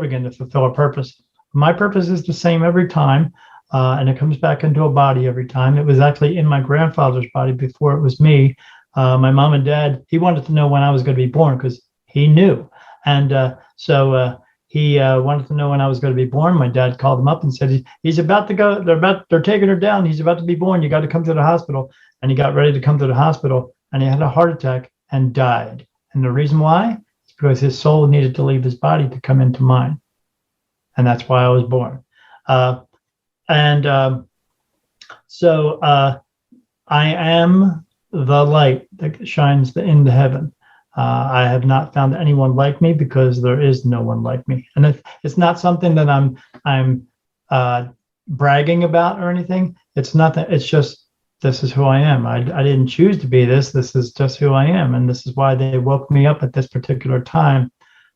again to fulfill a purpose. My purpose is the same every time, and it comes back into a body every time. It was actually in my grandfather's body before it was me. My mom and dad, he wanted to know when I was going to be born because he knew. And so he wanted to know when I was going to be born. My dad called him up and said, he's about to go. They're taking her down. He's about to be born. You got to come to the hospital. And he got ready to come to the hospital, and he had a heart attack and died. And the reason why is because his soul needed to leave his body to come into mine. And that's why I was born. So I am the light that shines into heaven. I have not found anyone like me, because there is no one like me. And it's not something that I'm bragging about or anything. It's nothing. It's just, this is who I am. I didn't choose to be this. This is just who I am. And this is why they woke me up at this particular time,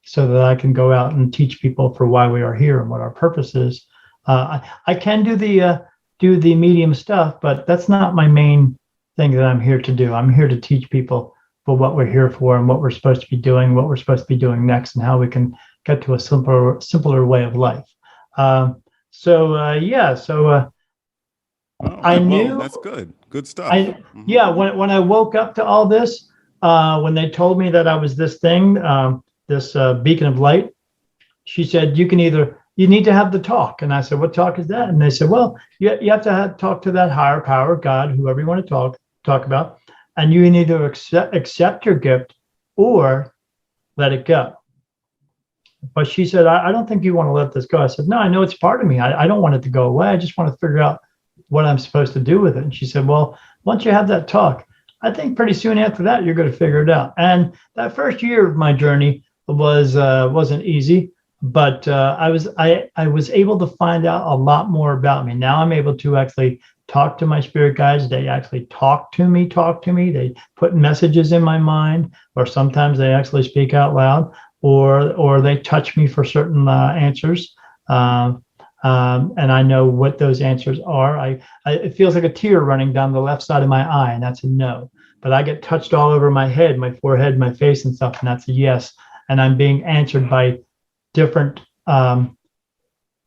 so that I can go out and teach people for why we are here and what our purpose is. I can do the medium stuff, but that's not my main thing that I'm here to do. I'm here to teach people for what we're here for, and what we're supposed to be doing, what we're supposed to be doing next, and how we can get to a simpler way of life. I knew. That's good. Good stuff. When I woke up to all this, when they told me that I was this thing, this beacon of light, she said, you need to have the talk. And I said, what talk is that? And they said, well, you have to talk to that higher power, God, whoever you want to talk about, and you need to accept your gift or let it go. But she said, I don't think you want to let this go. I said, no, I know it's part of me. I don't want it to go away. I just want to figure out what I'm supposed to do with it. And she said, well, once you have that talk, I think pretty soon after that, you're going to figure it out. And that first year of my journey wasn't easy, but I was able to find out a lot more about me. Now I'm able to actually talk to my spirit guides. They actually talk to me. They put messages in my mind, or sometimes they actually speak out loud, or they touch me for certain answers. And I know what those answers are. It feels like a tear running down the left side of my eye, and that's a no. But I get touched all over my head, my forehead, my face and stuff, and that's a yes. And I'm being answered by different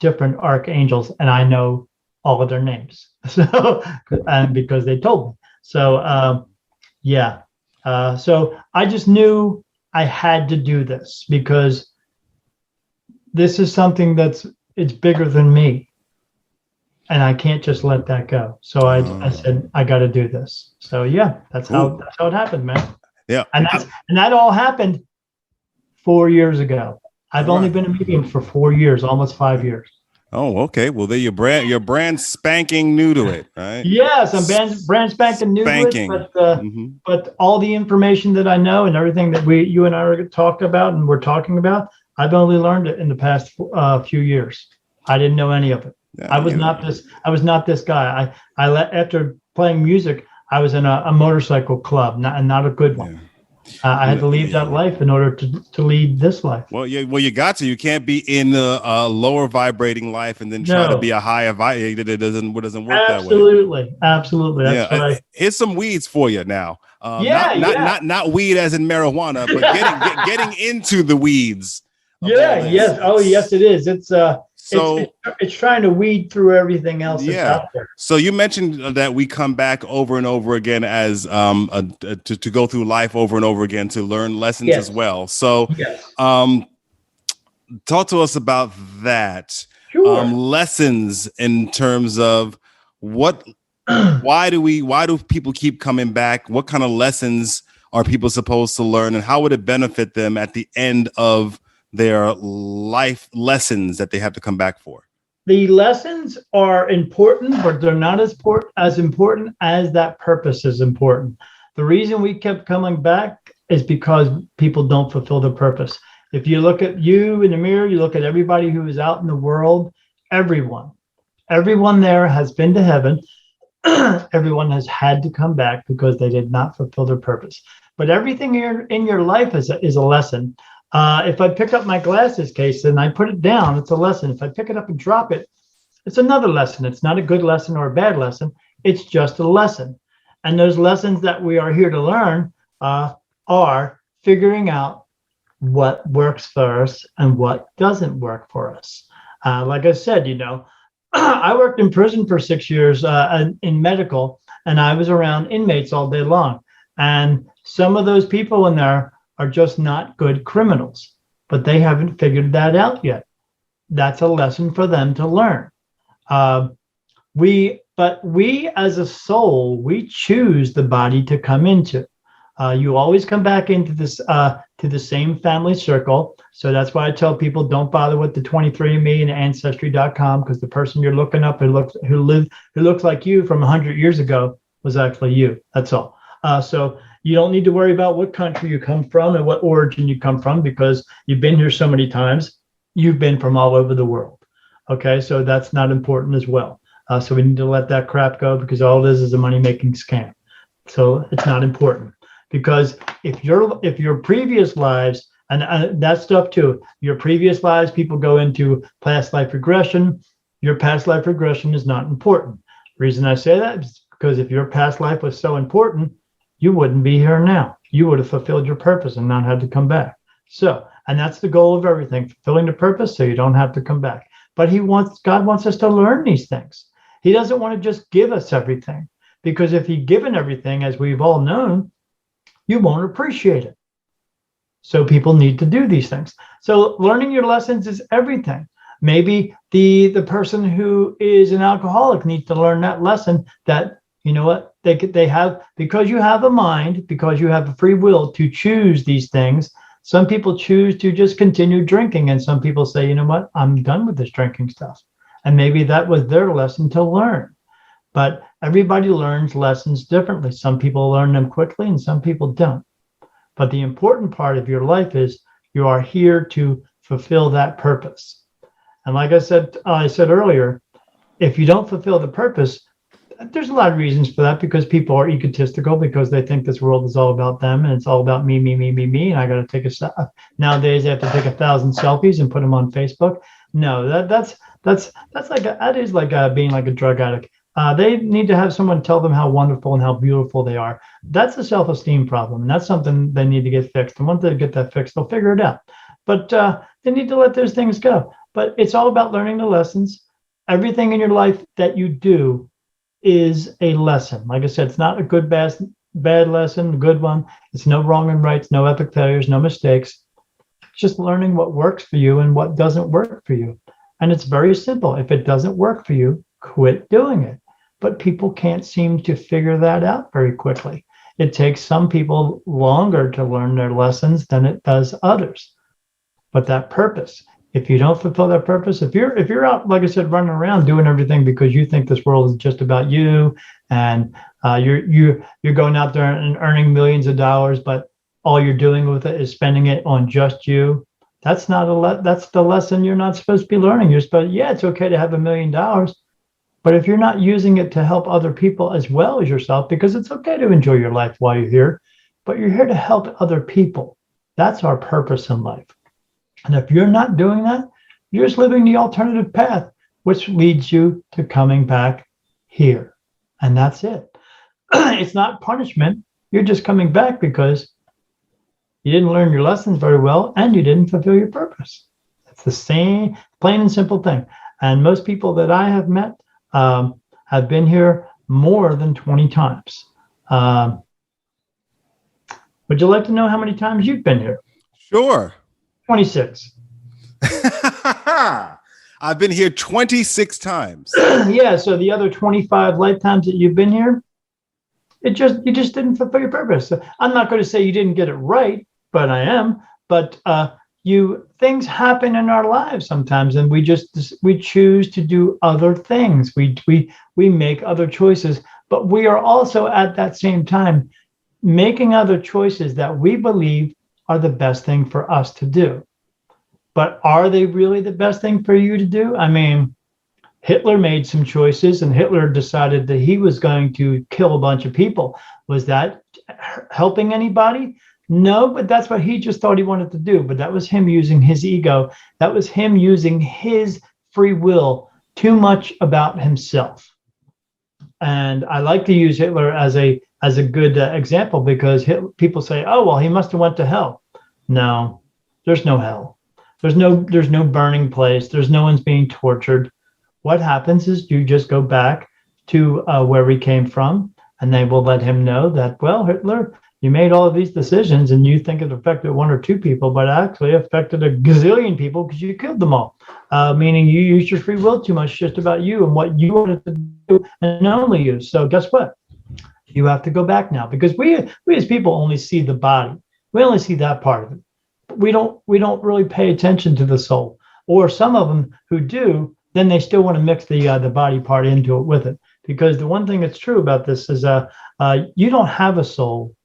archangels, and I know all of their names. So, and because they told me. So, so I just knew I had to do this, because this is something it's bigger than me, and I can't just let that go. So I said, I got to do this. So yeah, that's how it happened, man. Yeah. And that all happened 4 years ago. I've only been a medium for 4 years, almost 5 years. Oh, okay. Well, you're brand spanking new to it, right? Yes, I'm brand spanking new to it, Spanking. but all the information that I know and everything that you and I are talked about and we're talking about, I've only learned it in the past few years. I didn't know any of it. Yeah, I was not this guy. After playing music, I was in a motorcycle club, not a good one. Yeah. I had to leave that life in order to lead this life. Well, you got to. You can't be in a lower vibrating life and then try to be a higher vibrating. It doesn't work that way. Absolutely. That's right. Here's some weeds for you now. Not weed as in marijuana, but getting into the weeds. Yes. Oh, yes, it is. It's trying to weed through everything else that's out there. So you mentioned that we come back over and over again as to go through life over and over again to learn lessons as well. So talk to us about that. Sure. Lessons in terms of why do people keep coming back? What kind of lessons are people supposed to learn, and how would it benefit them at the end of their life lessons that they have to come back for? The lessons are important, but they're not as important as that purpose is important. The reason we kept coming back is because people don't fulfill the purpose. If you look at you in the mirror, you look at everybody who is out in the world, everyone there has been to heaven. Everyone has had to come back because they did not fulfill their purpose. But everything in your life is a lesson. If I pick up my glasses case and I put it down, it's a lesson. If I pick it up and drop it, it's another lesson. It's not a good lesson or a bad lesson. It's just a lesson. And those lessons that we are here to learn are figuring out what works for us and what doesn't work for us. Like I said, I worked in prison for 6 years in medical, and I was around inmates all day long. And some of those people in there are just not good criminals, but they haven't figured that out yet. That's a lesson for them to learn. We as a soul, we choose the body to come into. You always come back into this to the same family circle. So that's why I tell people don't bother with the 23andMe and Ancestry.com, because the person you're looking up who looks like you from 100 years ago was actually you. That's all. So you don't need to worry about what country you come from and what origin you come from, because you've been here so many times. You've been from all over the world. Okay, so that's not important as well. So we need to let that crap go, because all it is a money-making scam. So it's not important, because if your previous lives, and that stuff too, your previous lives, people go into past life regression. Your past life regression is not important. The reason I say that is because if your past life was so important, you wouldn't be here now. You would have fulfilled your purpose and not had to come back. So, and that's the goal of everything, fulfilling the purpose so you don't have to come back. But God wants us to learn these things. He doesn't want to just give us everything, because if he'd given everything, as we've all known, you won't appreciate it. So people need to do these things. So learning your lessons is everything. Maybe the person who is an alcoholic needs to learn that lesson, that you know what they have, because you have a mind, because you have a free will to choose these things. Some people choose to just continue drinking, and some people say, you know what, I'm done with this drinking stuff. And maybe that was their lesson to learn. But everybody learns lessons differently. Some people learn them quickly and some people don't. But the important part of your life is you are here to fulfill that purpose. And like I said earlier, if you don't fulfill the purpose, there's a lot of reasons for that, because people are egotistical, because they think this world is all about them and it's all about me. And I got to take nowadays they have to take 1,000 selfies and put them on Facebook. No, that's like being like a drug addict. They need to have someone tell them how wonderful and how beautiful they are. That's a self-esteem problem, and that's something they need to get fixed. And once they get that fixed, they'll figure it out. But they need to let those things go. But it's all about learning the lessons. Everything in your life that you do is a lesson. Like I said, it's not a good, bad lesson, a good one. It's no wrong and rights, no epic failures, no mistakes. It's just learning what works for you and what doesn't work for you. And it's very simple. If it doesn't work for you, quit doing it. But people can't seem to figure that out very quickly. It takes some people longer to learn their lessons than it does others. But that purpose if you don't fulfill that purpose, if you're out, like I said, running around doing everything because you think this world is just about you, and you're going out there and earning millions of dollars, but all you're doing with it is spending it on just you. That's not that's the lesson you're not supposed to be learning. You're supposed, yeah, it's okay to have $1,000,000, but if you're not using it to help other people as well as yourself, because it's okay to enjoy your life while you're here, but you're here to help other people. That's our purpose in life. And if you're not doing that, you're just living the alternative path, which leads you to coming back here. And that's it. It's not punishment. You're just coming back because you didn't learn your lessons very well and you didn't fulfill your purpose. It's the same plain and simple thing. And most people that I have met have been here more than 20 times. Would you like to know how many times you've been here? Sure. 26. I've been here 26 times. Yeah, so the other 25 lifetimes that you've been here, you just didn't fulfill your purpose. I'm not going to say you didn't get it right, but I am. But things happen in our lives sometimes, and we choose to do other things. We make other choices, but we are also at that same time making other choices that we believe are the best thing for us to do. But are they really the best thing for you to do? I mean, Hitler made some choices, and Hitler decided that he was going to kill a bunch of people. Was that helping anybody? No, but that's what he just thought he wanted to do. But that was him using his ego. That was him using his free will too much about himself. And I like to use Hitler as a good example, because people say, oh, well, he must have went to hell. No, there's no hell. There's no burning place. There's no one's being tortured. What happens is you just go back to where we came from, and they will let him know that, well, Hitler, you made all of these decisions and you think it affected one or two people, but actually affected a gazillion people because you killed them all. Meaning you used your free will too much, just about you and what you wanted to do, and only you. So guess what? You have to go back now, because we as people only see the body. We only see that part of it. We don't really pay attention to the soul. Or some of them who do, then they still want to mix the body part into it with it. Because the one thing that's true about this is you don't have a soul.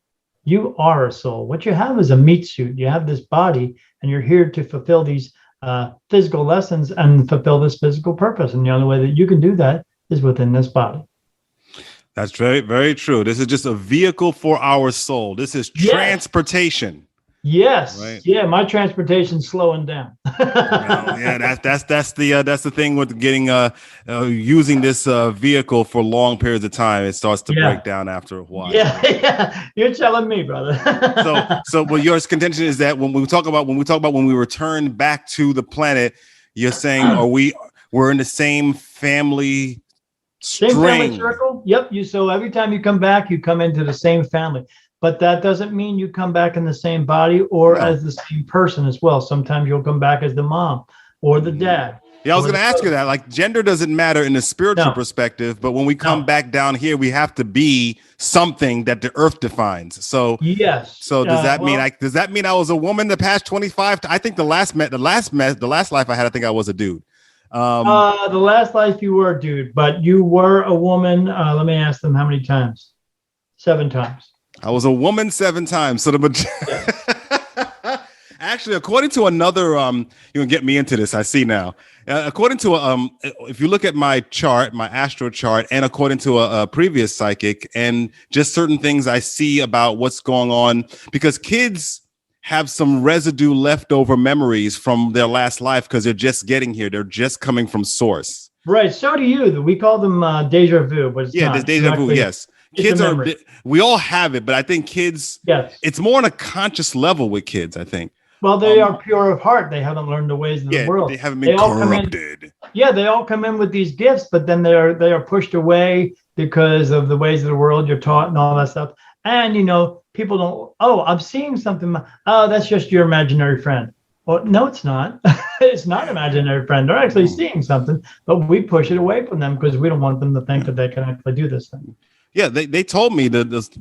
You are a soul. What you have is a meat suit. You have this body, and you're here to fulfill these physical lessons and fulfill this physical purpose. And the only way that you can do that is within this body. That's very, very true. This is just a vehicle for our soul. This is transportation. Yes. Right. Yeah, my transportation's slowing down. Yeah, that's the thing with getting using this vehicle for long periods of time. It starts to break down after a while. Yeah. You're telling me, brother. so well, your contention is that when we talk about when we return back to the planet, you're saying we're in the same family string. Same family circle. Yep. So every time you come back, you come into the same family. But that doesn't mean you come back in the same body or as the same person as well. Sometimes you'll come back as the mom or the dad. Yeah, I was going to ask you that. Like, gender doesn't matter in the spiritual perspective, but when we come back down here, we have to be something that the earth defines. So yes. So does that mean I was a woman the past 25? I think the last life I had, I think I was a dude. The last life you were a dude, but you were a woman. Let me ask them how many times. 7 times. I was a woman 7 times. So actually, according to another, you're gonna get me into this. I see now. According to if you look at my chart, my astro chart, and according to a previous psychic, and just certain things I see about what's going on, because kids have some residue leftover memories from their last life because they're just getting here. They're just coming from source. Right. So do you. We call them deja vu, but it's not. There's deja vu. Yes. Kids we all have it, but I think kids, it's more on a conscious level with kids, I think. Well, they are pure of heart. They haven't learned the ways of the world. They haven't been corrupted. They all come in with these gifts, but then they are pushed away because of the ways of the world you're taught and all that stuff. And, people don't, I'm seeing something. Oh, that's just your imaginary friend. Well, no, it's not. It's not an imaginary friend. They're actually seeing something, but we push it away from them because we don't want them to think that they can actually do this thing. Yeah, they told me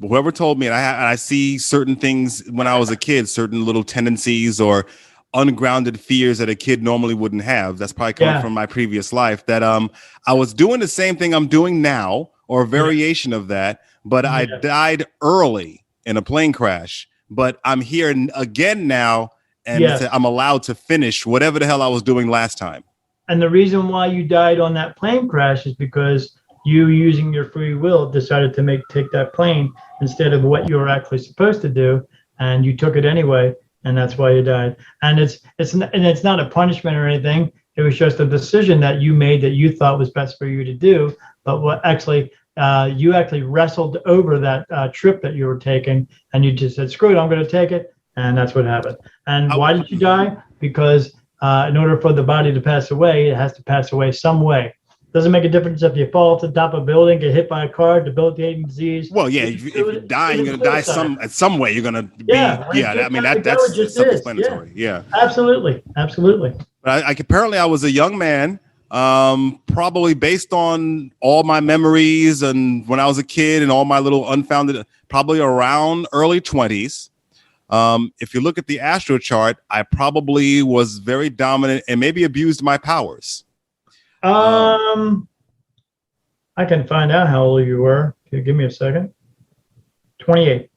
whoever told me, and I see certain things when I was a kid, certain little tendencies or ungrounded fears that a kid normally wouldn't have. That's probably coming from my previous life, that I was doing the same thing I'm doing now, or a variation of that, but I died early in a plane crash. But I'm here again now, and I'm allowed to finish whatever the hell I was doing last time. And the reason why you died on that plane crash is because you, using your free will, decided to take that plane instead of what you were actually supposed to do, and you took it anyway, and that's why you died. And it's not a punishment or anything. It was just a decision that you made that you thought was best for you to do. But what actually you actually wrestled over that trip that you were taking, and you just said, "Screw it, I'm going to take it," and that's what happened. And why did you die? Because in order for the body to pass away, it has to pass away some way. Doesn't make a difference if you fall off the top of a building, get hit by a car, debilitating disease. Well, yeah, if you die, you're going to die some way. You're going to be, I mean, that's self-explanatory. Yeah, absolutely. But apparently I was a young man, probably based on all my memories and when I was a kid and all my little unfounded, probably around early 20s. If you look at the astro chart, I probably was very dominant and maybe abused my powers. I can find out how old you were. Can you give me a second? 28.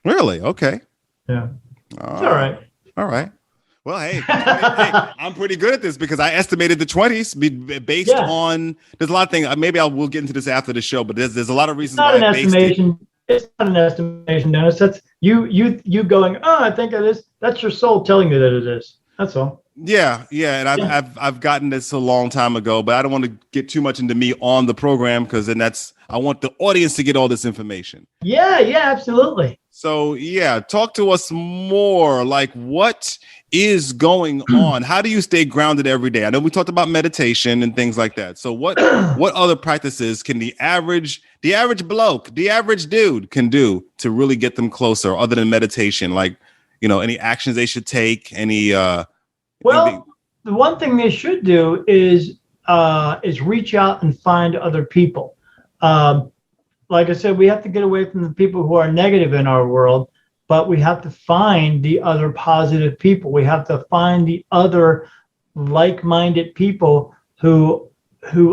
Really? Okay. Yeah. It's all right. All right. Well, hey, I'm pretty good at this because I estimated the 20s based on. There's a lot of things. Maybe we'll get into this after the show, but there's a lot of reasons why I based it. It's not an estimation, Dennis. That's you going, "Oh, I think it is." That's your soul telling you that it is. That's all. Yeah, and I've gotten this a long time ago, but I don't want to get too much into me on the program because then I want the audience to get all this information. Yeah, absolutely. So talk to us more. Like, what is going on? How do you stay grounded every day? I know we talked about meditation and things like that. So what other practices can the average bloke, the average dude can do to really get them closer other than meditation? Like, any actions they should take, any the one thing they should do is reach out and find other people. Like I said, we have to get away from the people who are negative in our world, but we have to find the other positive people. We have to find the other like-minded people who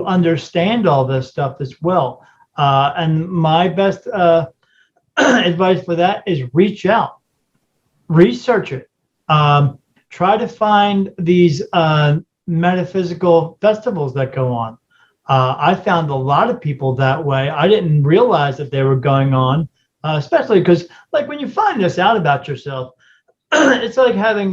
understand all this stuff as well. And my best advice for that is reach out, research it. Try to find these metaphysical festivals that go on. I found a lot of people that way. I didn't realize that they were going on, especially because, like, when you find this out about yourself, it's like having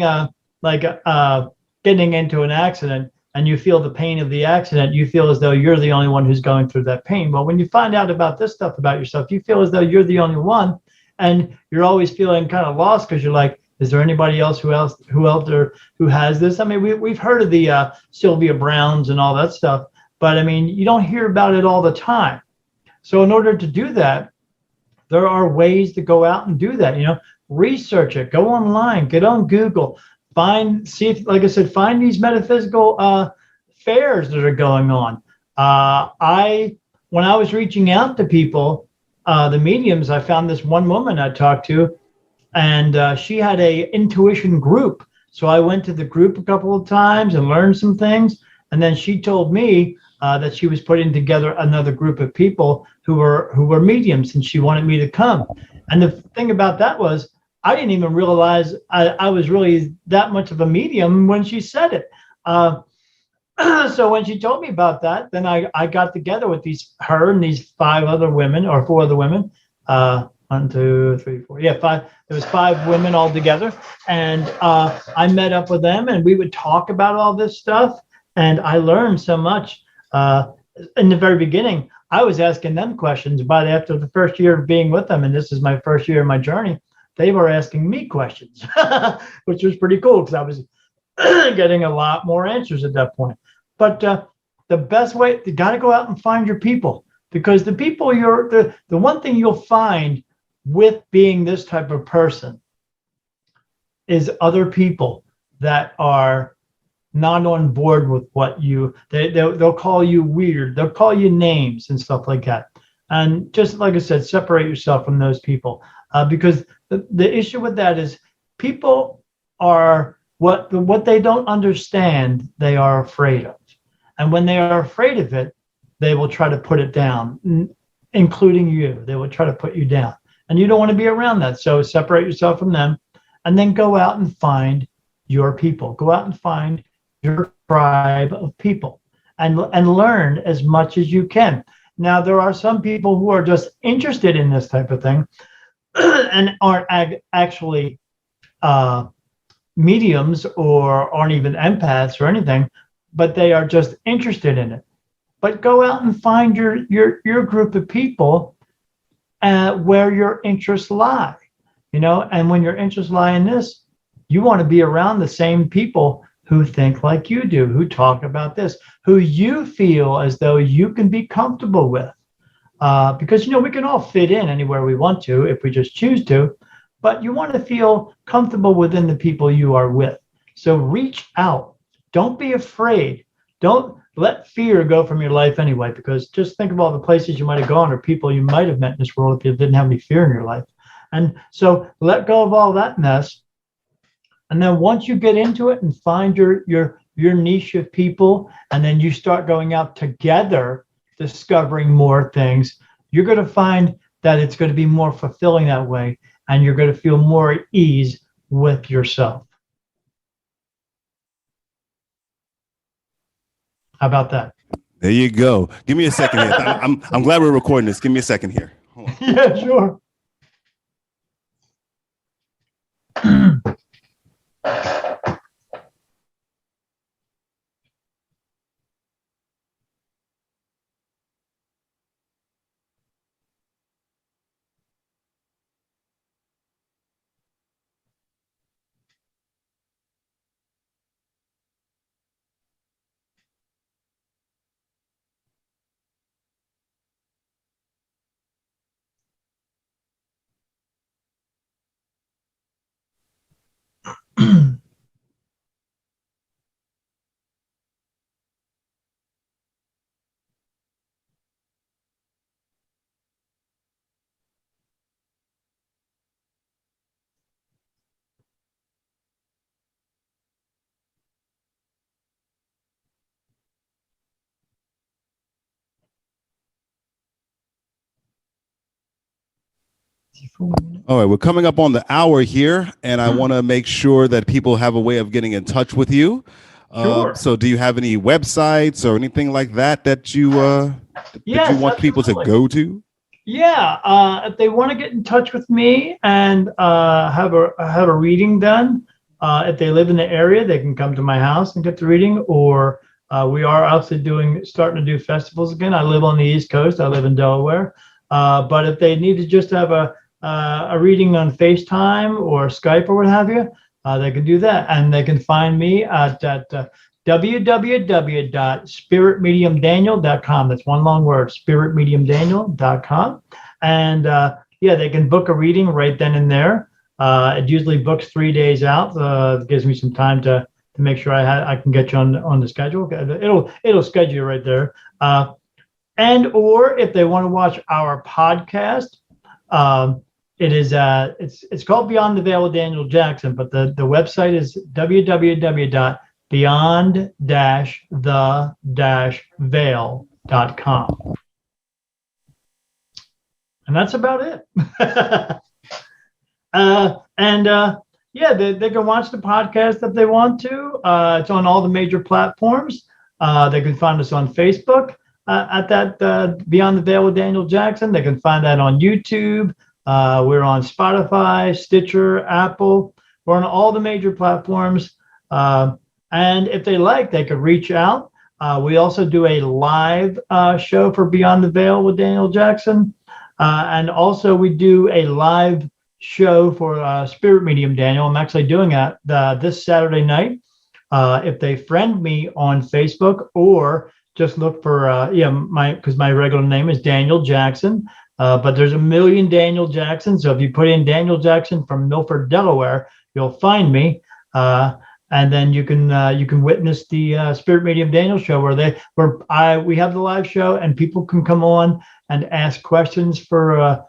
getting into an accident and you feel the pain of the accident. You feel as though you're the only one who's going through that pain. Well, when you find out about this stuff about yourself, you feel as though you're the only one, and you're always feeling kind of lost because you're like, is there anybody else who has this? I mean, we've heard of the Sylvia Browns and all that stuff, but I mean, you don't hear about it all the time. So in order to do that, there are ways to go out and do that. Research it, go online, get on Google, find these metaphysical fairs that are going on. When I was reaching out to people, the mediums, I found this one woman I talked to, and she had a intuition group. So I went to the group a couple of times and learned some things. And then she told me that she was putting together another group of people who were mediums, and she wanted me to come. And the thing about that was, I didn't even realize I was really that much of a medium when she said it. So when she told me about that, then I got together with her and these four other women. 1, 2, 3, 4. Yeah, 5. There was 5 women all together, and I met up with them, and we would talk about all this stuff. And I learned so much. In the very beginning, I was asking them questions, but after the first year of being with them, and this is my first year of my journey, they were asking me questions, which was pretty cool because I was getting a lot more answers at that point. But the best way, you got to go out and find your people, because the people the one thing you'll find with being this type of person is other people that are not on board with what they'll call you weird. They'll call you names and stuff like that. And just like I said, separate yourself from those people, because the issue with that is people are what they don't understand, they are afraid of. And when they are afraid of it, they will try to put it down, including you. They will try to put you down. And you don't want to be around that. So separate yourself from them and then go out and find your people. Go out and find your tribe of people and learn as much as you can. Now, there are some people who are just interested in this type of thing and aren't actually mediums or aren't even empaths or anything, but they are just interested in it. But go out and find your group of people where your interests lie, and when your interests lie in this, you want to be around the same people who think like you do, who talk about this, who you feel as though you can be comfortable with. Because, we can all fit in anywhere we want to if we just choose to, but you want to feel comfortable within the people you are with. So reach out. Don't be afraid. Don't let fear go from your life anyway, because just think of all the places you might have gone or people you might have met in this world if you didn't have any fear in your life. And so let go of all that mess. And then once you get into it and find your niche of people, and then you start going out together, discovering more things, you're going to find that it's going to be more fulfilling that way. And you're going to feel more at ease with yourself. How about that? There you go. Give me a second here. I'm glad we're recording this. Give me a second here. Hold on. Yeah, sure. All right, we're coming up on the hour here, and I want to make sure that people have a way of getting in touch with you. Sure. So do you have any websites or anything like that you want people to go to? Yeah, if they want to get in touch with me and have a reading done, if they live in the area, they can come to my house and get the reading. Or we are also starting to do festivals again. I live on the East Coast. I live in Delaware. But if they need to just have a reading on FaceTime or Skype or what have you, they can do that. And they can find me at www.spiritmediumdaniel.com. That's one long word, spiritmediumdaniel.com. And they can book a reading right then and there. It usually books 3 days out. It gives me some time to make sure I can get you on the schedule. It'll schedule you right there. And or if they want to watch our podcast, it's called Beyond the Veil with Daniel Jackson, but the website is www.beyond-the-veil.com. And that's about it. They can watch the podcast if they want to. It's on all the major platforms. They can find us on Facebook at that Beyond the Veil with Daniel Jackson. They can find that on YouTube. We're on Spotify, Stitcher, Apple. We're on all the major platforms. And if they like, they could reach out. We also do a live show for Beyond the Veil with Daniel Jackson. And also we do a live show for Spirit Medium Daniel. I'm actually doing that this Saturday night. If they friend me on Facebook or just look for because my regular name is Daniel Jackson, but there's a million Daniel Jacksons. So if you put in Daniel Jackson from Milford, Delaware, you'll find me, and then you can witness the Spirit Medium Daniel show we have the live show and people can come on and ask questions from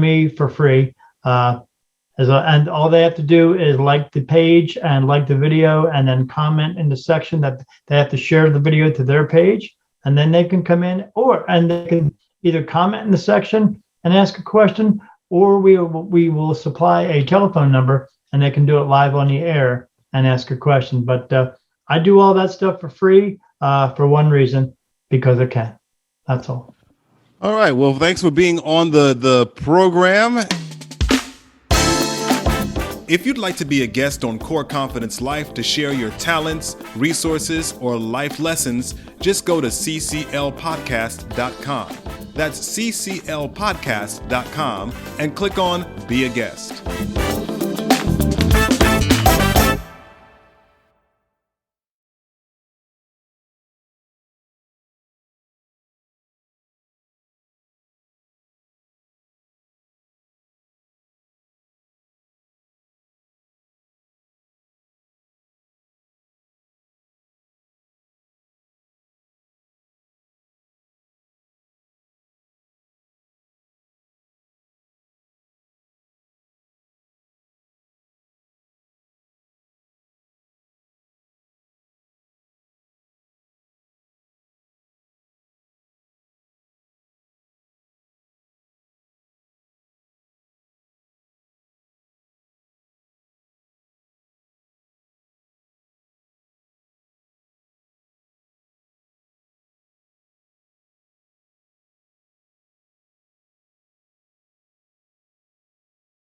me for free. And all they have to do is like the page and like the video, and then comment in the section that they have to share the video to their page, and then they can come in, and they can either comment in the section and ask a question, or we will supply a telephone number and they can do it live on the air and ask a question. But I do all that stuff for free for one reason, because I can. That's all. All right. Well, thanks for being on the program. If you'd like to be a guest on Core Confidence Life to share your talents, resources, or life lessons, just go to cclpodcast.com. That's cclpodcast.com and click on Be a Guest.